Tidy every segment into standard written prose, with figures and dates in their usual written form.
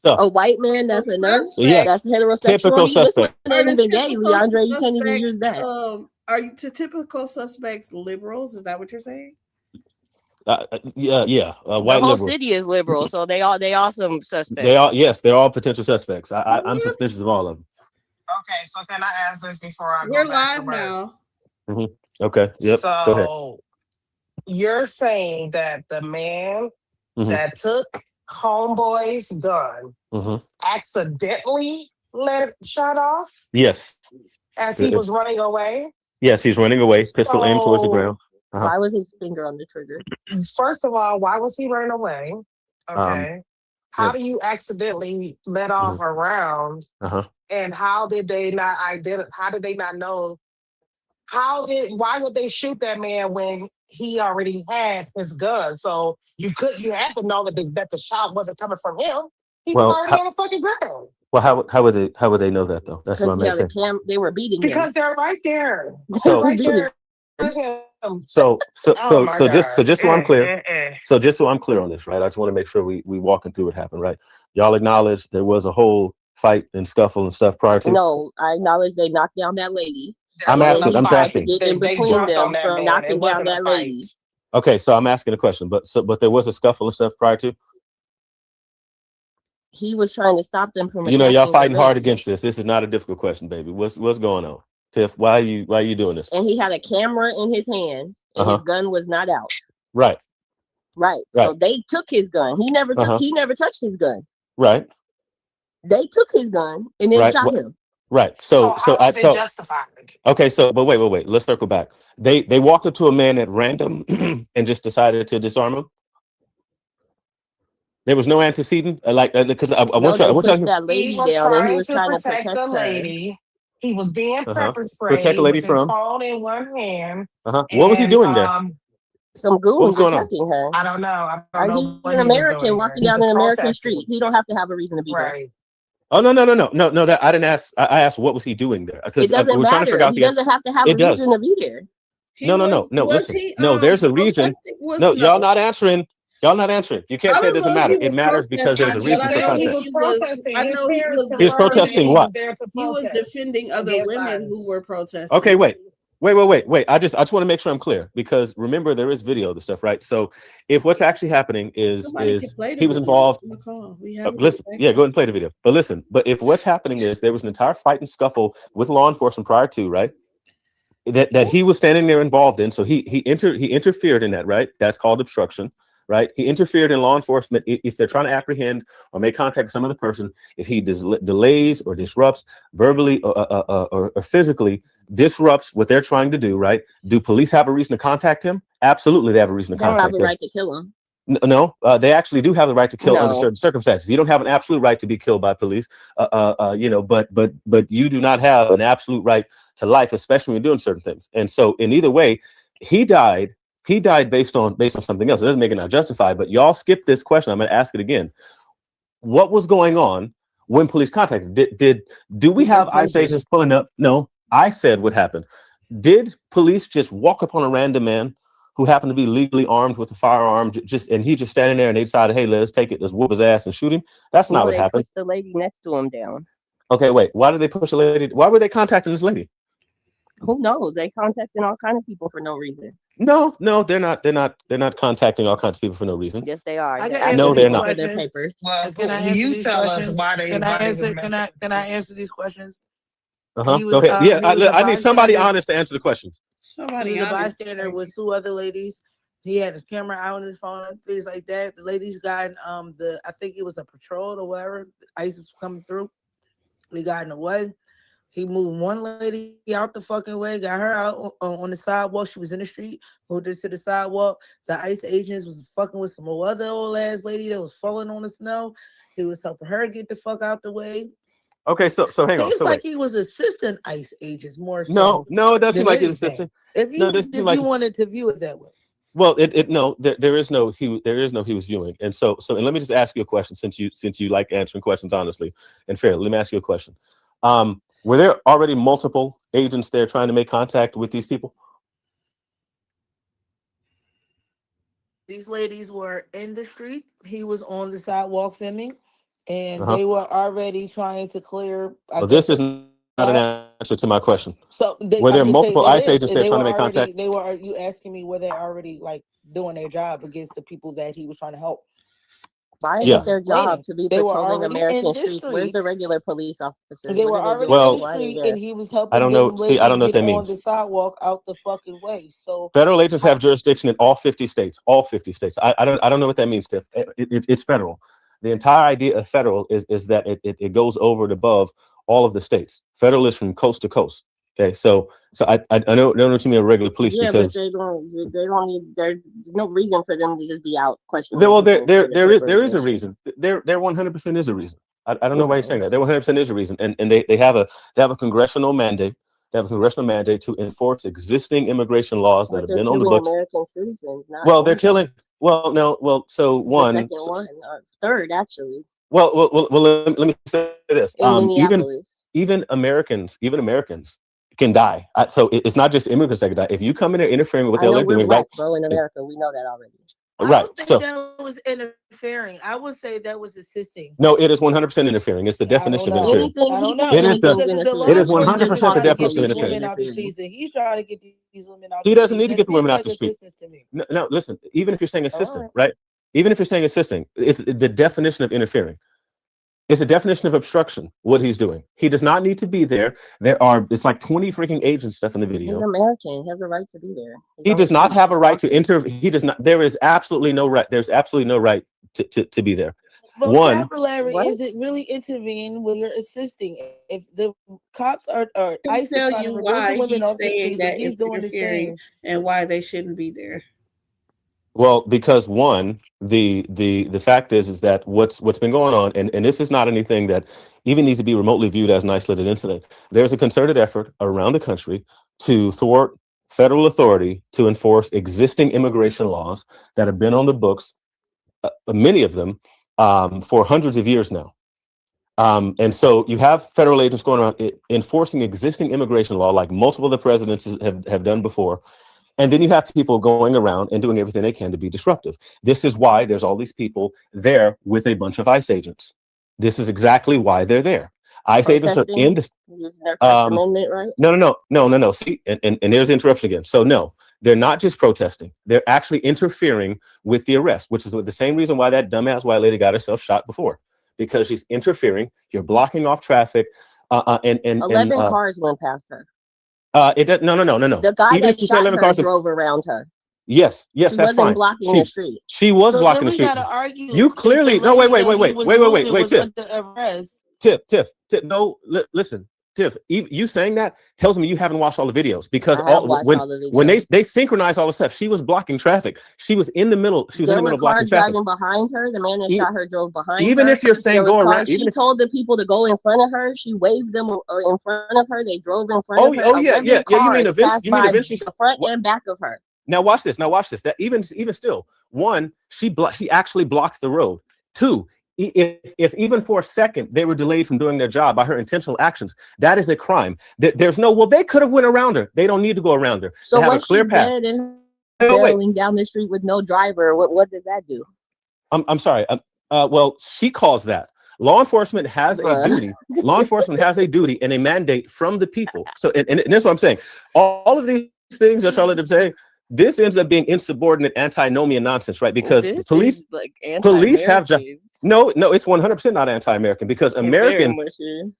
So A white man that's a nurse, yes, that's heterosexual. typical This one suspect. ain't even gay, Leondre. You can't even use that. Are you to typical suspects liberals? Is that what you're saying? Yeah, The white whole liberal. city is liberal, so they all some They suspects. are, yes, they're all potential suspects. I'm What? suspicious of all of them. Okay, so can I ask this before I We're go back to live work? now. Hmm. Okay. Yep. Go ahead. So you're saying that the man Hmm. that took homeboy's gun Hmm. accidentally let it shut off Yes. as he was It's- running away? yes, he's running away, pistol aimed towards the So ground. Uh-huh. Why was his finger on the trigger? first of all, why was he running away? Um. Okay. How Yep. do you accidentally let Hmm. off a round? Uh-huh. And how did they not identify? How did they not know? Why would they shoot that man when he already had his gun? So you had to know that the shot wasn't coming from him. He was Well, already on the fucking ground. how would they know that though? That's what Because I'm he had a saying. cam. They were beating him. Because they're right there. They They're So were right beating him. there with him. so Oh my so God. just so I'm clear. So just so I'm clear on this, right? I just want to make sure we walking through what happened, right? Y'all acknowledge there was a whole fight and scuffle and stuff prior to. No, I acknowledge they knocked down that lady. There I'm And then wasn't a asking. he I'm tried fight. to asking. get in They between jumped on them that from man. It knocking down wasn't a that fight. lady. Okay, so I'm asking a question, but there was a scuffle and stuff prior to. He was trying to stop them from You know, y'all attacking the fighting hard lady. against this. This is not a difficult question, baby. What's going on, Tiff? Why are you doing this? And he had a camera in his hand, and his gun was not out. Right. Right. Right. So they took his gun. He never took. He never touched his gun. Right. They took his gun and then Right. shot him. Right. So how is it justified? Okay. So, but wait. Let's circle back. They walked up to a man at random and just decided to disarm him. There was no antecedent, because I No, want they you. pushed that He lady was down, and he trying was to trying to protect the protect her. lady. He was being pepper Protect the sprayed lady with his from. phone in one hand. What was he And doing there? Some What was goons going on? attacking her. I don't know. I don't know He's what an he was American doing walking there. down He's an American protesting. street. He don't have to have a reason to be there. Right. Oh no. That I didn't ask. I asked what was he doing there because It doesn't we're trying to matter. figure out He the answer. doesn't have to have a It reason does. to be there. No. Was Listen. he, No, there's a reason. protesting? No, y'all No. not answering. Y'all not answering. You can't I say it don't doesn't know if matter. he It was matters because there's a protesting, but You reason I for said know he he was context. protesting. I His know he parents was and He was first protesting lady defending. what? was there to He was protest defending other against women who were ICE. protesting. Okay, wait. I just want to make sure I'm clear because remember there is video of the stuff, right? So if what's actually happening Somebody can is play the he was video involved. on the call. We have Listen, yeah, go ahead and play the video. But listen, but if what's happening is there was an entire fight and scuffle with law enforcement prior to, right? That he was standing there involved in. So he interfered in that, right? That's called obstruction, right? He interfered in law enforcement if they're trying to apprehend or make contact with some other person. If he delays or disrupts verbally or physically disrupts what they're trying to do, right? Do police have a reason to contact him? Absolutely, they have a reason to They don't have contact a him. right to kill him. No, they actually do have the right to kill under No. certain circumstances. You don't have an absolute right to be killed by police, but you do not have an absolute right to life, especially when you're doing certain things. And so, in either way, he died. He died based on something else. It doesn't make it not justified. But y'all skipped this question. I'm going to ask it again. What was going on when police contacted? Do we have ICE agents pulling up? No, I said what happened. Did police just walk up on a random man who happened to be legally armed with a firearm, and he just standing there and they decided, hey, let's take it, let's whoop his ass and shoot him? That's not what they happened. pushed the lady next to him down. Okay, wait. Why did they push a lady? Why were they contacting this lady? Who knows? They contacting all kinds of people for no reason. No, they're not. They're not contacting all kints of people for no reason. Yes, they are. No, they're not. Their papers. Well, Can I answer you these tell questions? us why they Can I answer? can I answer these questions? Go ahead. Yeah, I need somebody honest to answer the questions. He was a bystander with two other ladies. He had his camera out on his phone and things like that. The ladies got I think it was a patrol or whatever. ICE was coming through. He got in the way. He moved one lady out the fucking way, got her out on the sidewalk. She was in the street, moved her to the sidewalk. The ICE agents was fucking with some other old ass lady that was falling on the snow. He was helping her get the fuck out the way. Okay, so hang on. Seems So like he was assistant ICE agents more so. No, it doesn't seem like he's assistant. If you wanted to view it that way. Well, there is no he was viewing, and so and let me just ask you a question since you like answering questions honestly and fairly. Let me ask you a question. Were there already multiple agents there trying to make contact with these people? These ladies were in the street. He was on the sidewalk filming. and they were already trying to clear. Well, this is not an answer to my question. So were there multiple ICE agents there trying to make already, contact? They were. Are you asking me were they already like doing their job against the people that he was trying to help? Why is Yeah. it their job to be They were patrolling already American in the streets? Where's street. the regular police officer? They were What are they already doing? Well, in the Why are they street, there? and he was helping I don't them know. See, I don't know what get that on the means. sidewalk out the fucking way. So Federal agents have jurisdiction in all 50 states. All 50 states. I don't know what that means, Tiff. It's federal. The entire idea of federal is that it goes over and above all of the states. Federal is from coast to coast. Okay, so I know what you mean, regular police, Yeah, because but they don't need. There's no reason for them to just be out questioning. well, there people is a reason. There 100% is a reason. I don't know why you're saying that. There 100% is a reason, and they have a congressional mandate. They have a congressional mandate to enforce existing immigration laws that have been on the books. American citizens, not Well, they're killing. Well, no. Well, so it's one. the second one, or third actually. Well. Let me say this. In Minneapolis. Even Americans can die. So it's not just immigrants that can die. If you come in there interfering with what they're doing, black, bro, in America, we know that already. I don't think that was interfering. I would say that was assisting. No, it is 100% interfering. It's the definition of interfering. I don't know. It is the it is 100% the definition of interfering. interfering. He's trying to get these women out. He doesn't need to get the women out the street. No, listen. Even if you're saying assisting, right? Even if you're saying assisting, it's the definition of interfering. It's a definition of obstruction, what he's doing. He does not need to be there. It's like 20 freaking agents stuff in the video. He's American. He has a right to be there. He does not have a right to he does not. There is absolutely no right. There's absolutely no right to be there. Vocabulary isn't really intervening when you're assisting. If the cops are I tell you why he's saying that he's doing the same and why they shouldn't be there. Well, because one, the fact is that what's been going on, and this is not anything that even needs to be remotely viewed as an isolated incident. There's a concerted effort around the country to thwart federal authority to enforce existing immigration laws that have been on the books, many of them, for hundreds of years now. And so you have federal agents going around enforcing existing immigration law, like multiple of the presidents have done before. And then you have people going around and doing everything they can to be disruptive. This is why there's all these people there with a bunch of ICE agents. This is exactly why they're there. ICE agents are in this. Using their First Amendment, right? No. See, and there's the interruption again. So no, they're not just protesting. They're actually interfering with the arrest, which is the same reason why that dumbass white lady got herself shot before, because she's interfering. You're blocking off traffic. And 11 cars went past her. No. The guy that shot her drove around her. Yes, that's fine. Blocking the street. She was blocking the street. You clearly no. Wait, Tiff. No, listen, Tiff. You saying that tells me you haven't watched all the videos, because when they synchronize all the stuff, she was blocking traffic. She was in the middle. She was in the middle blocking traffic. Driving behind her. The man that shot her drove behind her. Even if you're saying go around, she told the people to go in front of her. She waved them in front of her. They drove in front of her. Oh yeah. You mean eventually the front and back of her. Now watch this. That even still, one, she actually blocked the road. Two, if even for a second they were delayed from doing their job by her intentional actions, that is a crime. There's they could have went around her. They don't need to go around her. So they have a clear path. Barreling down the street with no driver, what does that do? I'm sorry. Well, she calls that. Law enforcement has a duty. Law enforcement has a duty and a mandate from the people. So, and that's what I'm saying. All of these things that Charlotte is saying, this ends up being insubordinate antinomian nonsense, right? Because police have no, it's 100% not anti-American, because American.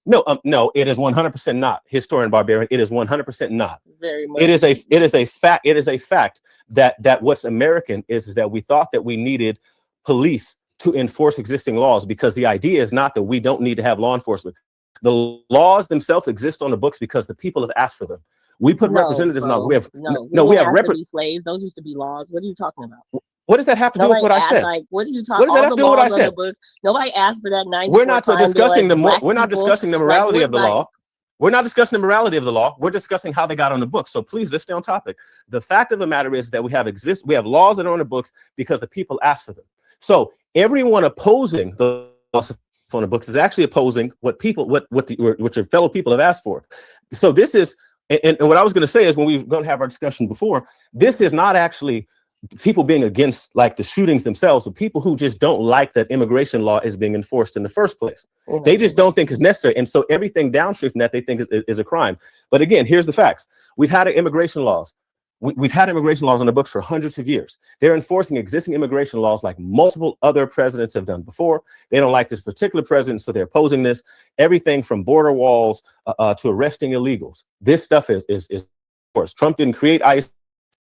No, it is 100% not. Historian Barbarian, it is 100% not. Very much. It is a fact. It is a fact that what's American is that we thought that we needed police to enforce existing laws, because the idea is not that we don't need to have law enforcement. The laws themselves exist on the books because the people have asked for them. We put representatives on. We have slaves. Those used to be laws. What are you talking about? What does that have to do with what I said? What are you talking? What does that have to do with what I said? Nobody asked for that. We're not discussing we're not discussing the morality of the law. We're not discussing the morality of the law. We're discussing how they got on the books. So please, let's stay on topic. The fact of the matter is that we have laws that are on the books because the people asked for them. So everyone opposing the laws on the books is actually opposing what your fellow people have asked for. So this is, and what I was going to say is, when we're going to have our discussion before, this is not actually people being against like the shootings themselves, but people who just don't like that immigration law is being enforced in the first place. They just don't think it's necessary. And so everything downstream from that they think is a crime. But again, here's the facts. We've had immigration laws. We've had immigration laws on the books for hundreds of years. They're enforcing existing immigration laws like multiple other presidents have done before. They don't like this particular president, so they're opposing this. Everything from border walls to arresting illegals. This stuff is of course, Trump didn't create ICE.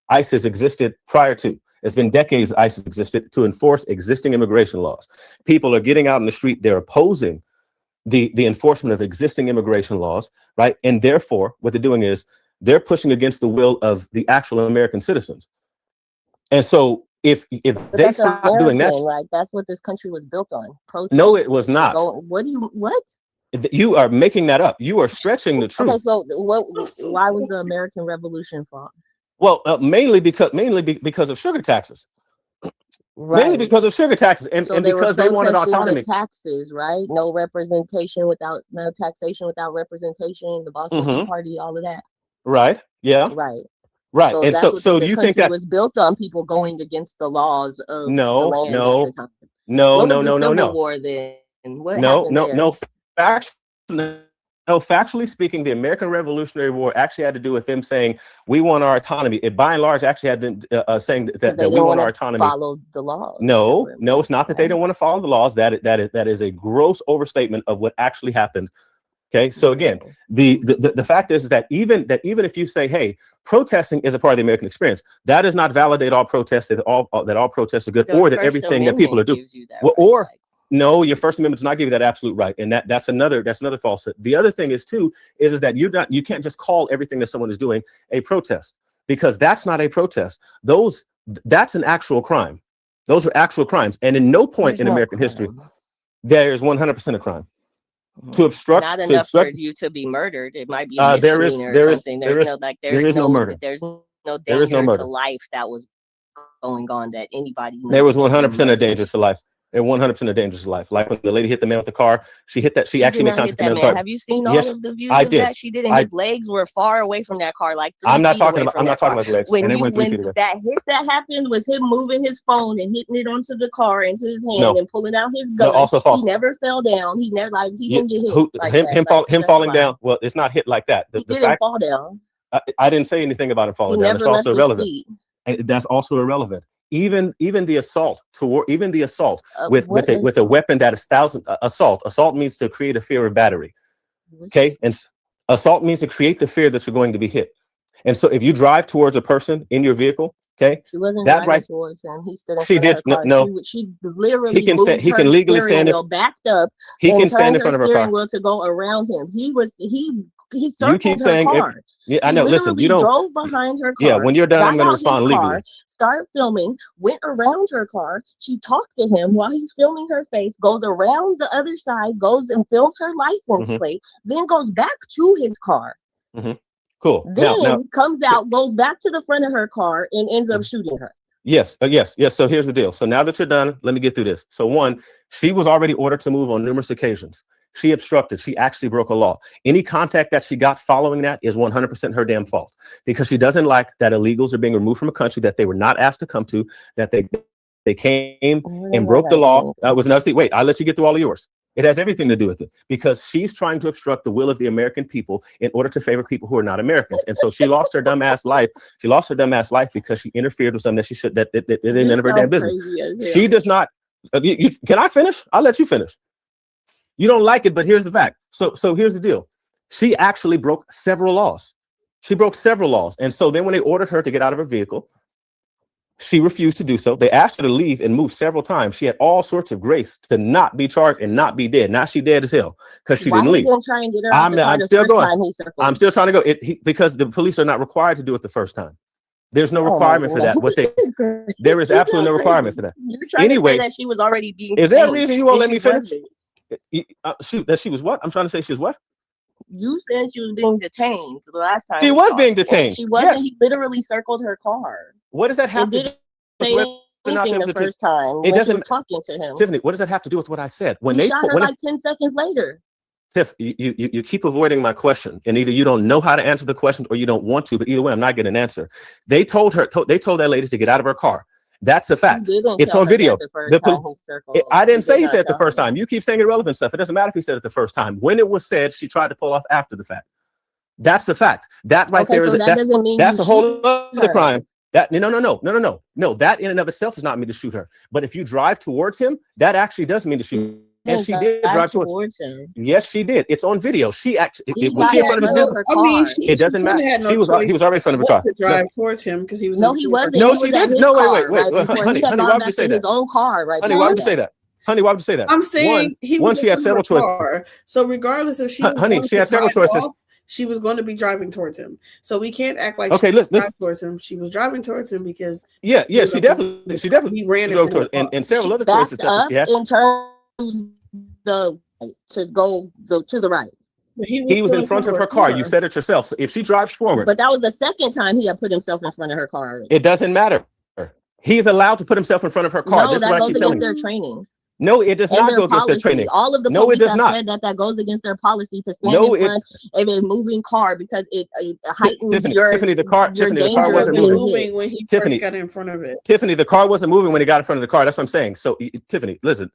ICE has existed prior to. It's been decades ICE has existed to enforce existing immigration laws. People are getting out in the street. They're opposing the enforcement of existing immigration laws, right? And therefore, what they're doing is they're pushing against the will of the actual American citizens. And so if they stop doing that, like that's what this country was built on. Protest. No, it was not. What? You are making that up. You are stretching the truth. Okay, so why was the American Revolution fought? Well, mainly because of sugar taxes. Right. Mainly because of sugar taxes, and because they wanted autonomy. The taxes, right? No taxation without representation. The Boston Party, all of that. Right. Yeah. Right. Right. So and so do you think that was built on people going against the laws of the land at the time? No. War then? What factually speaking, the American Revolutionary War actually had to do with them saying we want our autonomy. It by and large actually had to saying that we want our autonomy. Follow the laws. No, it's not that they don't want to follow the laws. That is a gross overstatement of what actually happened. Okay, so again, the fact is that even if you say, hey, protesting is a part of the American experience, that does not validate all protests, that all protests are good, or that everything that people are doing. No, your First Amendment does not give you that absolute right, and that's another falsehood. The other thing is that you can't just call everything that someone is doing a protest, because that's not a protest. That's an actual crime. Those are actual crimes, and in no point in American history there is 100% a crime. To obstruct, not enough for you to be murdered. It might be a misdemeanor or something. There's no murder. There's no danger to life that was going on that anybody. There was 100% of danger to life. They're 100% of dangerous life. Like when the lady hit the man with the car, she actually made contact with the man. Have you seen all of the views of that? She did, and his legs were far away from that car, like 3 I'm not feet talking away about. I'm not talking about legs. When that hit that happened was him moving his phone and hitting it onto the car into his hand and pulling out his gun. No, also false. He never fell down. He never he didn't get hit. Him falling down. Well, it's not hit like that. He didn't fall down. I didn't say anything about him falling down. It's also irrelevant. And that's also irrelevant. Even the assault with a weapon that is assault means to create a fear of battery. Okay, and assault means to create the fear that you're going to be hit. And so if you drive towards a person in your vehicle, okay, she wasn't driving towards him. He stood. She did. No. She literally. He can legally stand. Backed up. He can stand in front of her car. Wheel to go around him. He circled you keep saying her car. Yeah, I know. Listen, you don't drove behind her car. Yeah, when you're done, I'm going to respond legally. Start filming. Went around her car. She talked to him while he's filming her face. Goes around the other side. Goes and films her license plate. Then goes back to his car. Cool. Then comes out, goes back to the front of her car, and ends up shooting her. Yes. So here's the deal. So now that you're done, let me get through this. So one, she was already ordered to move on numerous occasions. She obstructed. She actually broke a law. Any contact that she got following that is 100% her damn fault, because she doesn't like that illegals are being removed from a country that they were not asked to come to, that they came and broke the law. Wait, I'll let you get through all of yours. It has everything to do with it, because she's trying to obstruct the will of the American people in order to favor people who are not Americans. And so she lost her dumb ass life. She lost her dumb ass life because she interfered with something that she should, that it didn't none of her damn business. She does not. Can I finish? I'll let you finish. You don't like it, but here's the fact. So here's the deal. She actually broke several laws. And so then when they ordered her to get out of her vehicle, she refused to do so. They asked her to leave and move several times. She had all sorts of grace to not be charged and not be dead. Now she dead as hell because she didn't leave. I'm still going. I'm still trying to go. Because the police are not required to do it the first time. There's no requirement for that. There is absolutely no requirement for that. Anyway, that she was already being. Is there a reason you won't let me finish? That she was what? I'm trying to say she was what? You said she was being detained the last time. She was being detained. She wasn't. Yes. He literally circled her car. What does that have to do with anything the first time? It doesn't. Talking to him, Tiffany. What does that have to do with what I said? When they shot her like 10 seconds later. Tiff, you keep avoiding my question, and either you don't know how to answer the question or you don't want to. But either way, I'm not getting an answer. They told that lady to get out of her car. That's a fact. It's on video. I didn't say he said it the first time. You keep saying irrelevant stuff. It doesn't matter if he said it the first time. When it was said, she tried to pull off after the fact. That's the fact. That right there is that's a whole other crime. That no. That in and of itself does not mean to shoot her. But if you drive towards him, that actually does mean to shoot. And she did drive towards him. Yes, she did. It's on video. She actually was she in front of his vehicle? I mean, it doesn't matter. He was already in front of the car. To drive towards him because he was. No, he wasn't. No, she didn't. No, wait, honey, why would you say that? His own car, right? Honey, why would you say that? Honey, why would you say that? I'm saying she had several choices. So regardless if she had several choices. She was going to be driving towards him, so we can't act like she was driving towards him. She was driving towards him because she definitely he ran towards and several other choices that she had. In turn to go to the right. He was in front of her car. You said it yourself. So if she drives forward, but that was the second time he had put himself in front of her car. It doesn't matter. He's allowed to put himself in front of her car. No, this that goes against their training. No, it does not go against their training. All of the police have said that goes against their policy to stand in front of a moving car because it heightens Tiffany, the car wasn't moving when he first got in front of it. Tiffany, the car wasn't moving when he got in front of the car. That's what I'm saying. So, Tiffany, listen,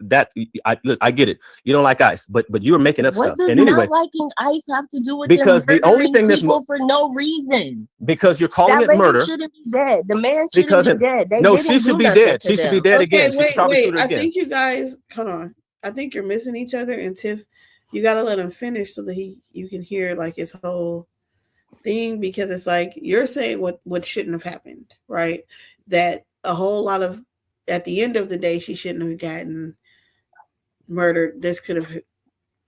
I get it. You don't like ICE, but you were making up stuff. And anyway, not liking ICE have to do with because the only thing that's for no reason. Because you're calling it murder. Shouldn't be dead. The man shouldn't be dead. No, she should be dead. She should be dead again. Wait. I think you guys. Hold on. I think you're missing each other, and Tiff, you gotta let him finish so that you can hear like his whole thing, because it's like you're saying what shouldn't have happened, right? That a whole lot of at the end of the day she shouldn't have gotten murdered. This could have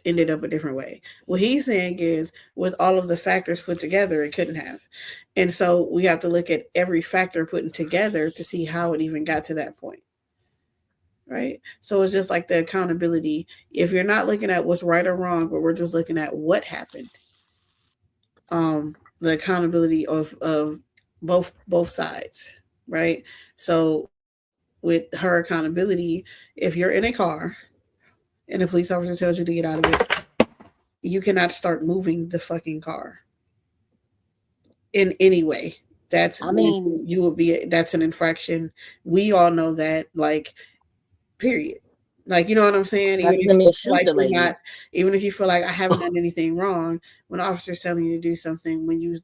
ended up a different way. What he's saying is with all of the factors put together, it couldn't have. And so we have to look at every factor put together to see how it even got to that point. Right. So it's just like the accountability. If you're not looking at what's right or wrong, but we're just looking at what happened, the accountability of both sides. Right. So with her accountability, if you're in a car and a police officer tells you to get out of it, you cannot start moving the fucking car in any way. That's that's an infraction. We all know that, like, period. Like, you know what I'm saying? Even if you feel like I haven't done anything wrong, when an officer's telling you to do something, when you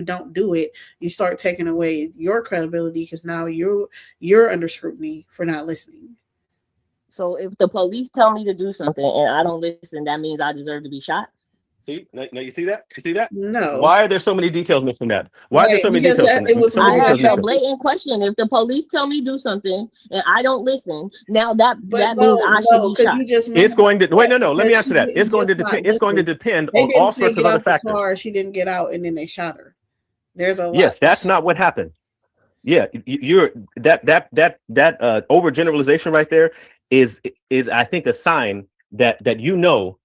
don't do it, you start taking away your credibility because now you're under scrutiny for not listening. So if the police tell me to do something and I don't listen, that means I deserve to be shot. See? No, you see that? You see that? No. Why are there so many details missing that? Why are there so many details in that? I have a blatant question. If the police tell me do something and I don't listen, now that means I should be shot. It's going to wait. No. Let me answer that. It's going to depend. It's going to depend on all sorts of other factors. She didn't get out, and then they shot her. There's a lot. Yes, that's not what happened. Yeah, you're that overgeneralization right there is I think a sign that you know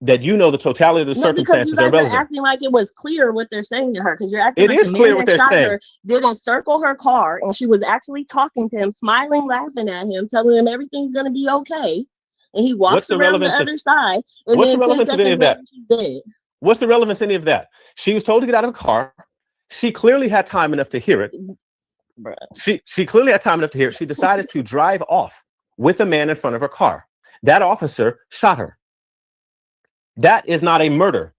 the totality of the circumstances are relevant. Are acting like it was clear what they're saying to her, because you're acting like it is clear what they're saying. Didn't circle her car, and she was actually talking to him, smiling, laughing at him, telling him everything's going to be okay. And he walks around the other side. And what's the relevance of any of that? What's the relevance of any of that? She was told to get out of the car. She clearly had time enough to hear it. She clearly had time enough to hear it. She decided to drive off with a man in front of her car. That officer shot her. That is not a murder,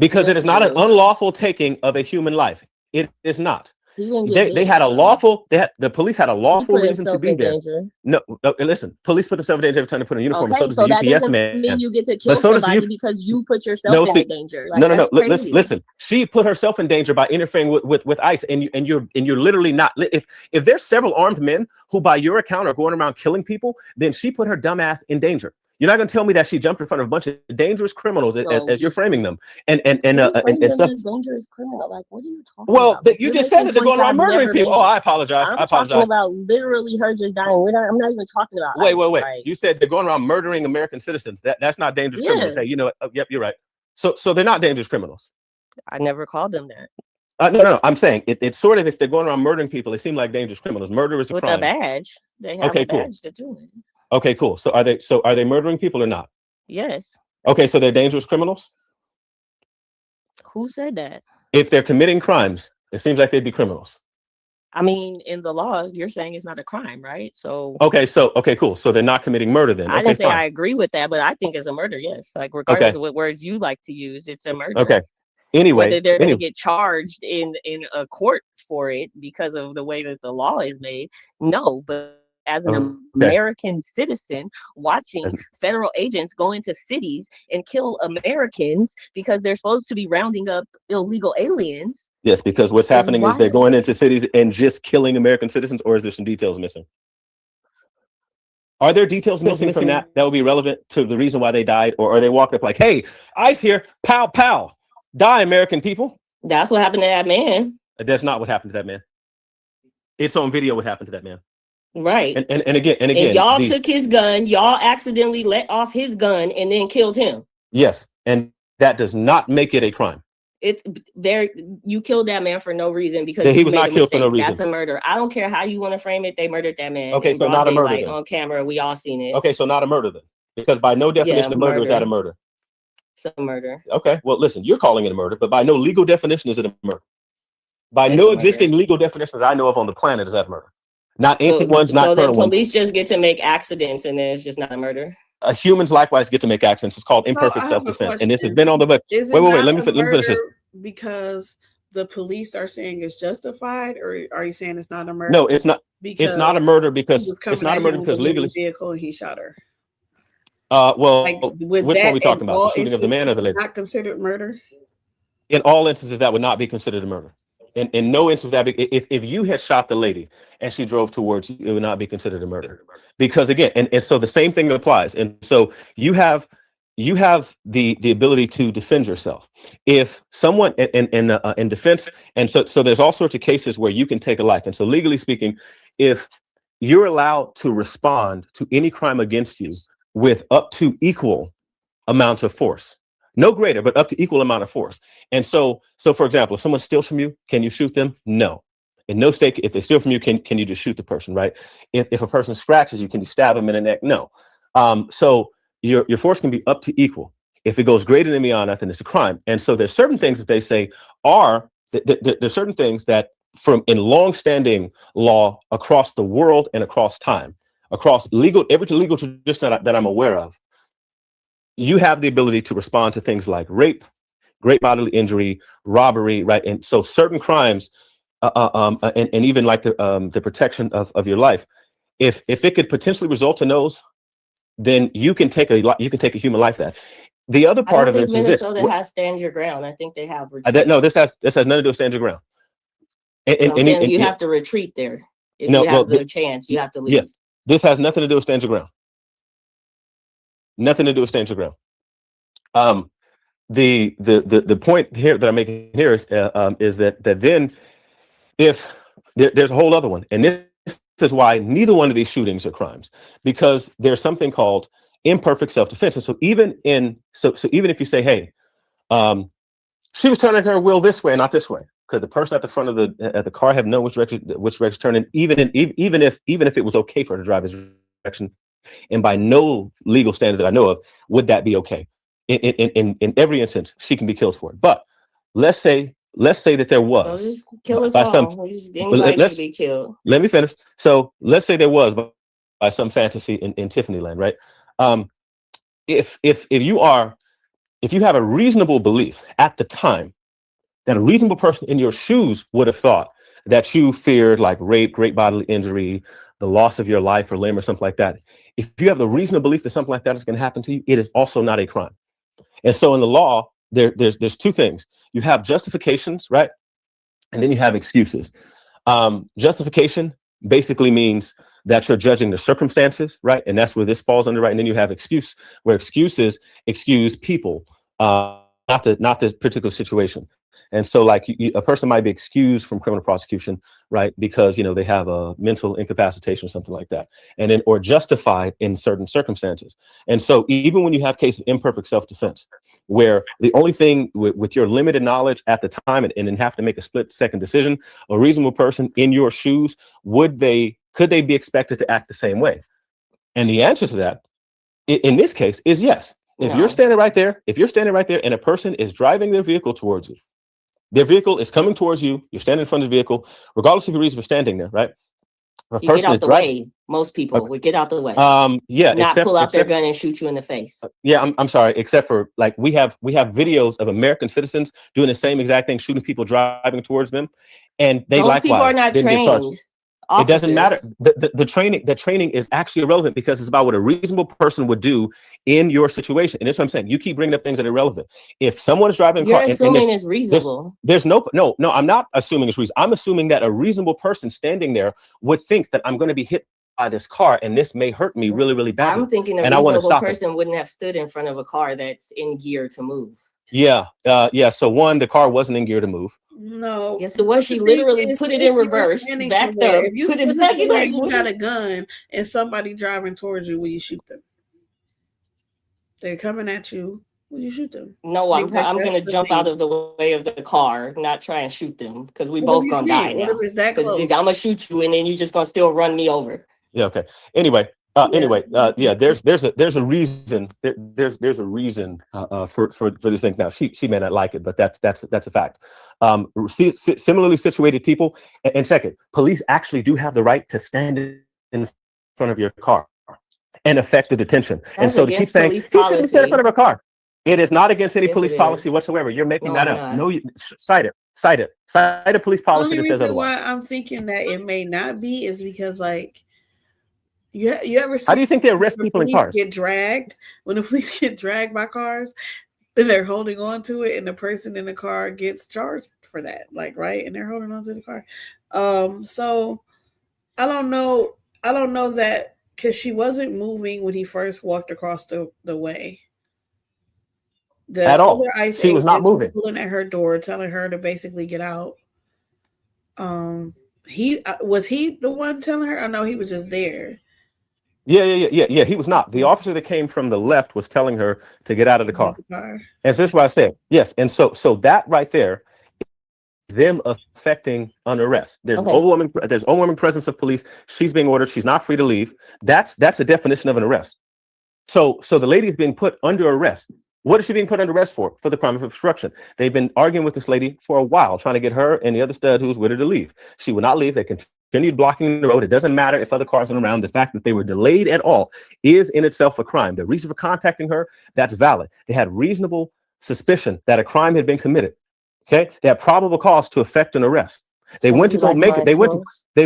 because it is not an unlawful taking of a human life. It is not. They had a lawful. The police had a lawful reason to be there. No, listen. Police put themselves in danger every time they put a uniform. Okay, so that doesn't mean you get to kill somebody because you put yourself in danger. Like, no. Listen. She put herself in danger by interfering with ICE, and you're literally not. If there's several armed men who, by your account, are going around killing people, then she put her dumb ass in danger. You're not going to tell me that she jumped in front of a bunch of dangerous criminals as you're framing them, and stuff. Dangerous criminal, like, what are you talking about? Well, you just said that they're going around murdering people. Oh, I apologize. I'm talking about literally her just dying. I'm not even talking about. Wait. Like, you said they're going around murdering American citizens. That's not dangerous criminals. Hey, you know what? Yep, you're right. So they're not dangerous criminals. I never called them that. No. I'm saying it's sort of, if they're going around murdering people, they seem like dangerous criminals. Murder is a crime. With a badge. They have a badge to do it. Okay, cool. So are they murdering people or not? Yes. Okay, so they're dangerous criminals? Who said that? If they're committing crimes, it seems like they'd be criminals. I mean, in the law, you're saying it's not a crime, right? So Okay, cool. So they're not committing murder then. I Okay, didn't say fine. I agree with that, but I think it's a murder. Yes, like regardless Okay, of what words you like to use, it's a murder. okay. Whether Anyway, they're going to get charged in a court for it because of the way that the law is made, no. But as an okay. American citizen watching federal agents go into cities and kill Americans because they're supposed to be rounding up illegal aliens. Yes, because what's is happening is they're wild. going into cities and just killing American citizens, or is there some details missing? Are there details missing from that would be relevant to the reason why they died? Or are they walking up like, hey, ICE here, pow, pow, die, American people? That's what happened to that man. That's not what happened to that man. It's on video what happened to that man. Right. And again, And y'all took his gun, y'all accidentally let off his gun and then killed him. Yes, and that does not make it a crime. It's very, you killed that man for no reason because he was not killed for no reason. That's a murder. I don't care how you want to frame it. They murdered that man. Okay, so not a murder then. On camera, we all seen it. Okay, so not a murder then, because by no definition of murder is that a murder. It's a murder. Okay, well listen, you're calling it a murder, but by no legal definition is it a murder. By no existing legal definition that I know of on the planet is that a murder. Not ancient ones, not current ones. So the police just get to make accidents and then it's just not a murder. Humans likewise get to make accidents. It's called imperfect self-defense, and this has been on the book. Wait. Let me finish this. Because the police are saying it's justified, or are you saying it's not a murder? No, it's not. It's not a murder because it's not a murder because legally. Vehicle and he shot her. Well, which one are we talking about? The shooting of the man or the lady? Not considered murder. In all instances, that would not be considered a murder. In no instance that if you had shot the lady and she drove towards you, it would not be considered a murder. Because again, and so the same thing applies. And so you have the ability to defend yourself. If someone in defense, and so there's all sorts of cases where you can take a life. And so legally speaking, if you're allowed to respond to any crime against you with up to equal amounts of force. No greater, but up to equal amount of force. And so for example, if someone steals from you, can you shoot them? No. In no state, if they steal from you, can you just shoot the person, right? If a person scratches you, can you stab them in the neck? No. So your force can be up to equal. If it goes greater than beyond that, then it's a crime. And so there's certain things that they say there's certain things that in long-standing law across the world and across time, across every legal tradition that I'm aware of, you have the ability to respond to things like rape, great bodily injury, robbery, right? And so certain crimes, and even like the protection of your life, if it could potentially result in those, then you can take a human life. That the other part of it is Minnesota has stand your ground. I think they have. No, this has nothing to do with stand your ground. And you have to retreat there. If you have the chance, you have to leave. Yeah, this has nothing to do with stand your ground. Nothing to do with stand your ground. The point here that I'm making here is that then if there's a whole other one, and this is why neither one of these shootings are crimes, because there's something called imperfect self-defense. And so even if you say, hey, she was turning her wheel this way, not this way, because the person at the front of the car have known which direction turning, even if it was okay for her to drive this direction. And by no legal standard that I know of, would that be okay? In every instance, she can be killed for it. But let's say that there was. Just kill us all. Anybody can be killed. Let me finish. So let's say there was by some fantasy in Tiffany land, right? If you have a reasonable belief at the time that a reasonable person in your shoes would have thought that you feared like rape, great bodily injury, the loss of your life or limb or something like that. If you have the reasonable belief that something like that is going to happen to you, it is also not a crime. And so in the law, there's two things. You have justifications, right? And then you have excuses. Justification basically means that you're judging the circumstances, right? And that's where this falls under, right? And then you have excuse, where excuses excuse people, not the particular situation. And so like a person might be excused from criminal prosecution, right? Because, they have a mental incapacitation or something like that. And then, or justified in certain circumstances. And so even when you have cases of imperfect self-defense, where the only thing with your limited knowledge at the time and then have to make a split second decision, a reasonable person in your shoes, could they be expected to act the same way? And the answer to that in this case is yes. If you're standing right there and a person is driving their vehicle towards you, Their vehicle is coming towards you. You're standing in front of the vehicle, regardless of your reason for standing there, right? A you get out the way. Most people would get out the way. Yeah, not pull out their gun and shoot you in the face. Yeah, I'm sorry. Except for like we have videos of American citizens doing the same exact thing, shooting people driving towards them, and they Those people are not didn't get charged. trained. It doesn't matter. The training is actually irrelevant because it's about what a reasonable person would do in your situation. And that's what I'm saying. You keep bringing up things that are irrelevant. If someone is driving a car, assuming it's reasonable. There's no. I'm not assuming it's reasonable. I'm assuming that a reasonable person standing there would think that I'm going to be hit by this car and this may hurt me really, really badly. I'm thinking a reasonable person wouldn't have stood in front of a car that's in gear to move. Yeah. So one, the car wasn't in gear to move. No. Yes, it was. She literally put it in reverse, backed up, if you put it back in. You got a gun and somebody driving towards you, will you shoot them? They're coming at you. Will you shoot them? No, I'm going to jump out of the way of the car, not try and shoot them because we both going to die now. What if it's that close? I'm going to shoot you and then you just going to still run me over. Yeah. Okay. Anyway. There's a reason. There's a reason for this thing. Now she may not like it, but that's a fact. Similarly situated people, and check it. Police actually do have the right to stand in front of your car and affect the detention. And so to keep saying he shouldn't stand in front of a car, it is not against any police policy whatsoever. You're making that up. No, cite it. Cite a police policy that says otherwise. Why I'm thinking that it may not be is because like. You ever see how do you think they arrest people in cars? Get dragged when the police get dragged by cars, and they're holding on to it, and the person in the car gets charged for that, like right, and they're holding on to the car. So I don't know that because she wasn't moving when he first walked across the way. At all, she was not moving. Pulling at her door, telling her to basically get out. He was he the one telling her? I know he was just there. Yeah. He was not. The officer that came from the left was telling her to get out of the car. And so this is why I said yes. And so that right there, them affecting an arrest. There's overwhelming presence of police. She's being ordered. She's not free to leave. That's the definition of an arrest. So the lady is being put under arrest. What is she being put under arrest for? For the crime of obstruction. They've been arguing with this lady for a while, trying to get her and the other stud who was with her to leave. She would not leave. They continued blocking the road. It doesn't matter if other cars are around. The fact that they were delayed at all is in itself a crime. The reason for contacting her, that's valid. They had reasonable suspicion that a crime had been committed. Okay, they had probable cause to effect an arrest. They went to go make it. They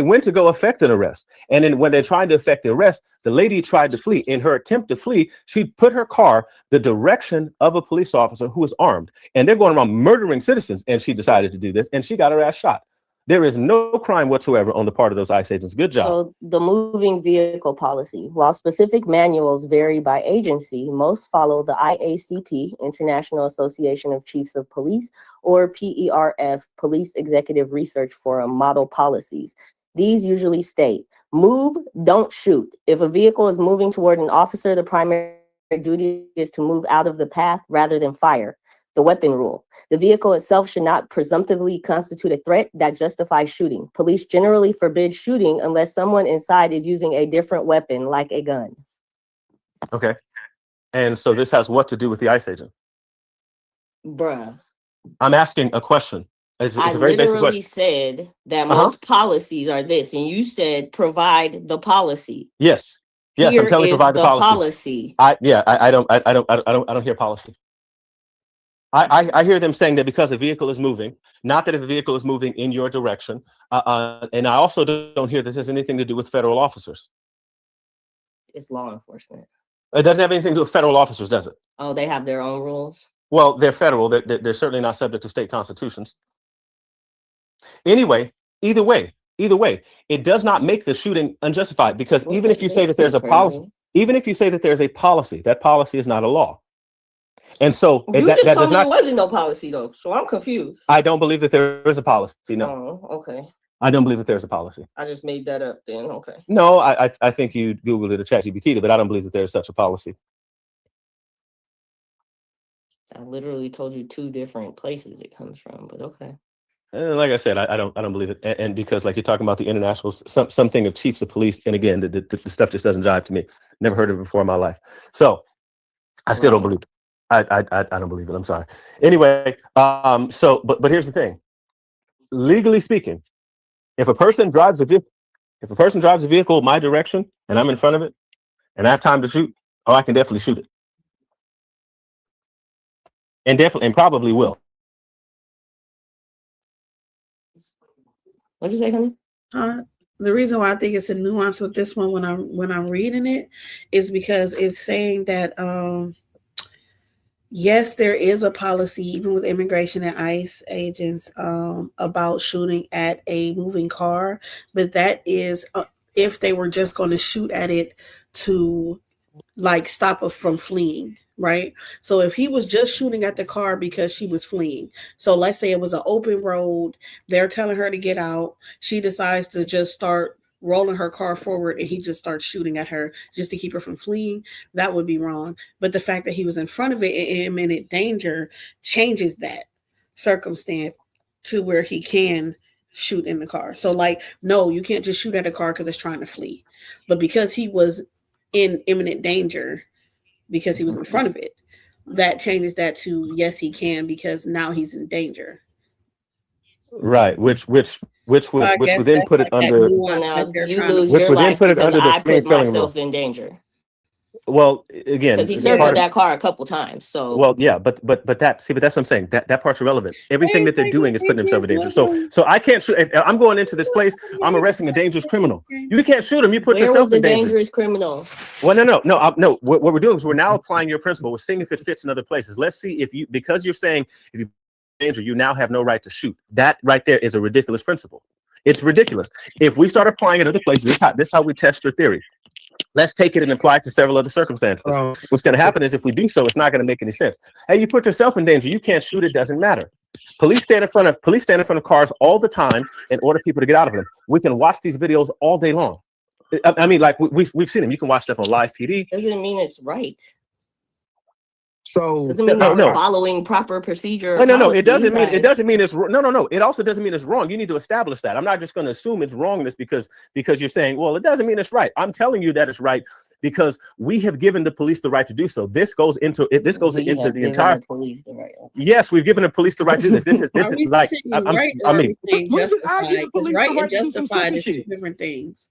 went to go effect an arrest. And then when they're trying to effect the arrest, the lady tried to flee. In her attempt to flee, she put her car the direction of a police officer who was armed. And they're going around murdering citizens. And she decided to do this. And she got her ass shot. There is no crime whatsoever on the part of those ICE agents. Good job. So the moving vehicle policy, while specific manuals vary by agency, most follow the IACP, International Association of Chiefs of Police, or PERF, Police Executive Research Forum model policies. These usually state, move, don't shoot. If a vehicle is moving toward an officer, the primary duty is to move out of the path rather than fire. The weapon rule. The vehicle itself should not presumptively constitute a threat that justifies shooting. Police generally forbid shooting unless someone inside is using a different weapon, like a gun. Okay. And so this has what to do with the ICE agent? Bruh. I'm asking a question. It's a very basic question. I literally said that most policies are this, and you said provide the policy. Yes. Yes, I'm telling you provide the policy. I don't hear policy. I hear them saying that because a vehicle is moving, not that if a vehicle is moving in your direction, and I also don't hear this has anything to do with federal officers. It's law enforcement. It doesn't have anything to do with federal officers, does it? Oh, they have their own rules? Well, they're federal. They're certainly not subject to state constitutions. Anyway, either way, it does not make the shooting unjustified because even if you say that there's a policy, that policy is not a law. And so you just told me there wasn't no policy though, so I'm confused. I don't believe that there is a policy. No. Oh, okay. I don't believe that there's a policy. I just made that up then. Okay. No, I think you Googled it or ChatGPT, but I don't believe that there's such a policy. I literally told you 2 different places it comes from, but okay. Like I said, I don't believe it, and because like you're talking about the international something of chiefs of police, and again, the stuff just doesn't jive to me. Never heard of it before in my life, so I still don't believe it. I don't believe it. I'm sorry. Anyway, so but here's the thing. Legally speaking, if a person drives a vehicle my direction and I'm in front of it and I have time to shoot, I can definitely shoot it. And probably will. What'd you say, honey? The reason why I think it's a nuance with this one when I'm reading it is because it's saying that yes, there is a policy even with immigration and ICE agents about shooting at a moving car, but that is if they were just going to shoot at it to like stop us from fleeing, right? So if he was just shooting at the car because she was fleeing, so let's say it was an open road, they're telling her to get out, she decides to just start rolling her car forward and he just starts shooting at her just to keep her from fleeing, that would be wrong. But the fact that he was in front of it in imminent danger changes that circumstance to where he can shoot in the car. So like, no, you can't just shoot at a car because it's trying to flee. But because he was in imminent danger, because he was in front of it, that changes that to yes, he can, because now he's in danger. Right, which would then put it under. You lose your life because I put myself in danger. Well, again, because he circled that car a couple times. So well, yeah, but that's what I'm saying. That part's irrelevant. Everything that they're doing is putting themselves in danger. So I can't shoot. If I'm going into this place, I'm arresting a dangerous criminal. You can't shoot him. You put yourself in danger. Dangerous criminal. Well, no. What we're doing is we're now applying your principle. We're seeing if it fits in other places. Let's see if you, because you're saying if you danger, you now have no right to shoot. That right there is a ridiculous principle. It's ridiculous. If we start applying it other places, this is how we test your theory. Let's take it and apply it to several other circumstances. What's going to happen is if we do so, it's not going to make any sense. Hey, you put yourself in danger. You can't shoot. It doesn't matter. Police stand in front of cars all the time and order people to get out of them. We can watch these videos all day long. I mean, like we've seen them. You can watch stuff on live PD. Doesn't mean it's right. So doesn't mean following proper procedure. No. It doesn't mean it's no. It also doesn't mean it's wrong. You need to establish that. I'm not just going to assume it's wrongness because you're saying, well, it doesn't mean it's right. I'm telling you that it's right because we have given the police the right to do so. This goes into it. This goes into the entire police. The right. Yes, we've given the police the right to do this. This is like right justified. Right and justified is two different things.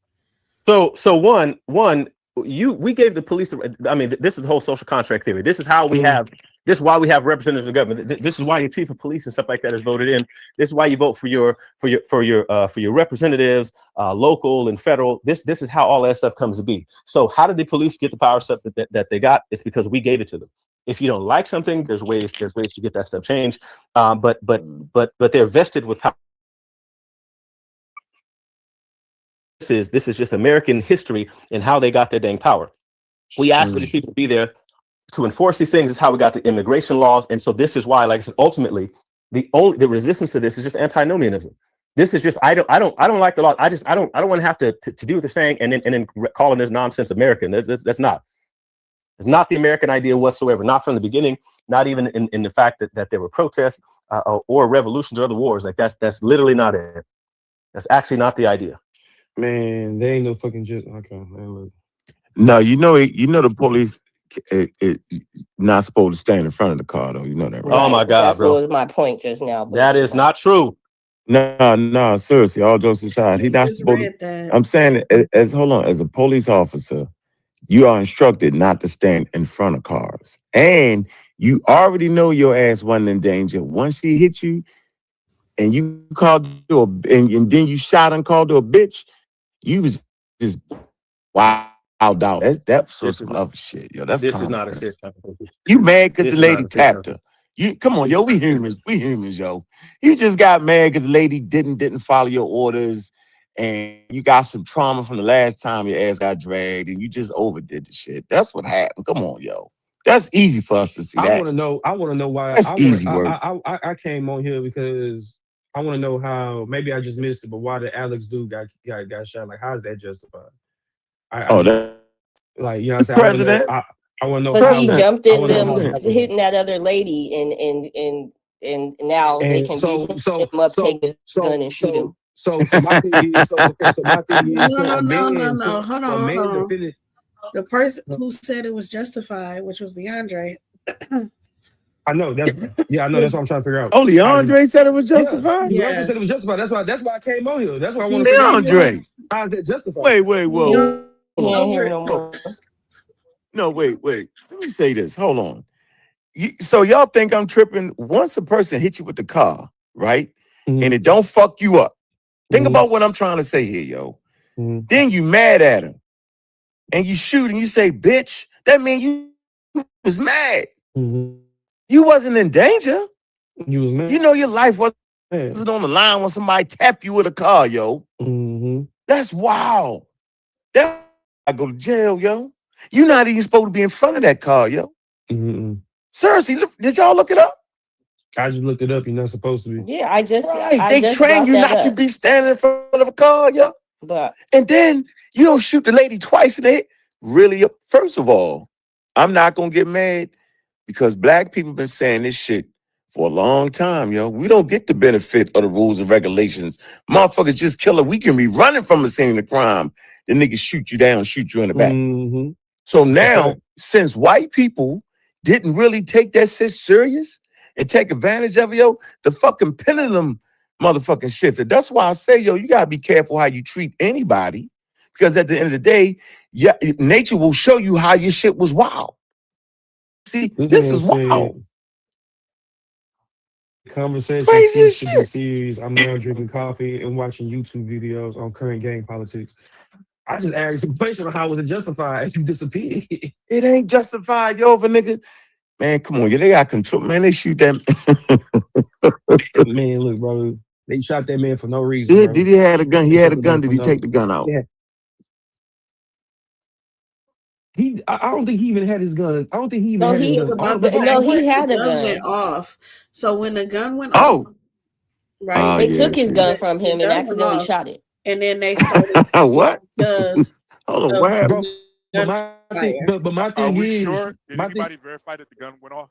So one. We gave the police this is the whole social contract theory. This is how we have. This is why we have representatives of government. This is why your chief of police and stuff like that is voted in. This is why you vote for your representatives, local and federal. This is how all that stuff comes to be. So how did the police get the power stuff that they got? It's because we gave it to them. If you don't like something, there's ways to get that stuff changed. But they're vested with power. This is just American history and how they got their dang power. We asked for these people to be there to enforce these things. Is how we got the immigration laws, and so this is why, like I said, ultimately the resistance to this is just antinomianism. This is just I don't like the law. I don't want to have to do what they're saying and then calling this nonsense American. That's not. It's not the American idea whatsoever. Not from the beginning. Not even in the fact that there were protests or revolutions or other wars. Like that's literally not it. That's actually not the idea. Man, they ain't no fucking just okay. Man, look. No, the police not supposed to stand in front of the car though. You know that, right? Oh my God, bro! That was my point just now. That is not true. No, seriously. All jokes aside, he not supposed to. I'm saying, as a police officer, you are instructed not to stand in front of cars, and you already know your ass wasn't in danger. Once she hit you, and you called her and then you shot and called her a bitch. You was just wowed out. That's some other shit, yo. This is not a shit. You mad because the lady tapped her? You come on, yo. We humans, yo. You just got mad because the lady didn't follow your orders, and you got some trauma from the last time your ass got dragged, and you just overdid the shit. That's what happened. Come on, yo. That's easy for us to see. I want to know why. That's easy work. I came on here because I want to know how. Maybe I just missed it, but why did Alex dude got shot? Like, how is that justified? Like, you know what I'm saying? President. I want to know. Because he jumped in them hitting that other lady, and now they can take his gun and shoot him. So my thing is, no. Hold on. The person who said it was justified, which was Leondre, I know that's I know that's what I'm trying to figure out. Oh, Leondre said it was Yeah, justified? Leandre said it was justified. That's why I came on here. That's why I want to He see said it was. Leondre. how's that justified. Wait, Can't whoa. hear no more. No, wait. Let me say this. Hold on. So y'all think I'm tripping? Once a person hits you with the car, right? Mhm. And it don't fuck you up. Think Mhm. about what I'm trying to say here, yo. Mhm. Then you mad at him. And you shoot and you say, bitch, that means you was mad. Mhm. You wasn't in danger. You was mad. You know your life wasn't on the line when somebody tap you with a car, yo. Mhm. That's wild. That I go to jail, yo. You're not even supposed to be in front of that car, yo. Mhm. Seriously, did y'all look it up? I just looked it up. You're not supposed to be. Yeah, I Right. They just train brought you that not to up. be standing in front of a car, yo. But And then you don't shoot the lady twice in the head. Really, first of all, I'm not gonna get mad because black people been saying this shit for a long time, yo. We don't get the benefit of the rules and regulations. Motherfuckers just kill her. We can be running from a scene of the crime. The niggas shoot you down, shoot you in the back. Mm-hmm. So now, since white people didn't really take that shit serious and take advantage of it, yo, the fucking pendulum motherfucking shifted. That's why I say, yo, you gotta be careful how you treat anybody, because at the end of the day, yeah, nature will show you how your shit was wild. See, this is wild. Conversation Crazy seems as to be shit. serious. I'm now drinking coffee and watching YouTube videos on current gang politics. I just asked a question on how was it justified you disappeared. It ain't justified, yo, if a nigga. Man, come on, yeah, they got control. Man, they shoot that. Man, look, bro. They shot that man for no reason, bro. Did he have a gun? He had a gun. Did he take the gun out? Yeah. I don't think he even had his gun. I don't think he even had his gun. He had a gun. Went off. So when the gun went off, right? They took his gun from him and accidentally shot it. And then they started what? Because hold on, what happened? But my thing is, sure? Did anybody verify that the gun went off?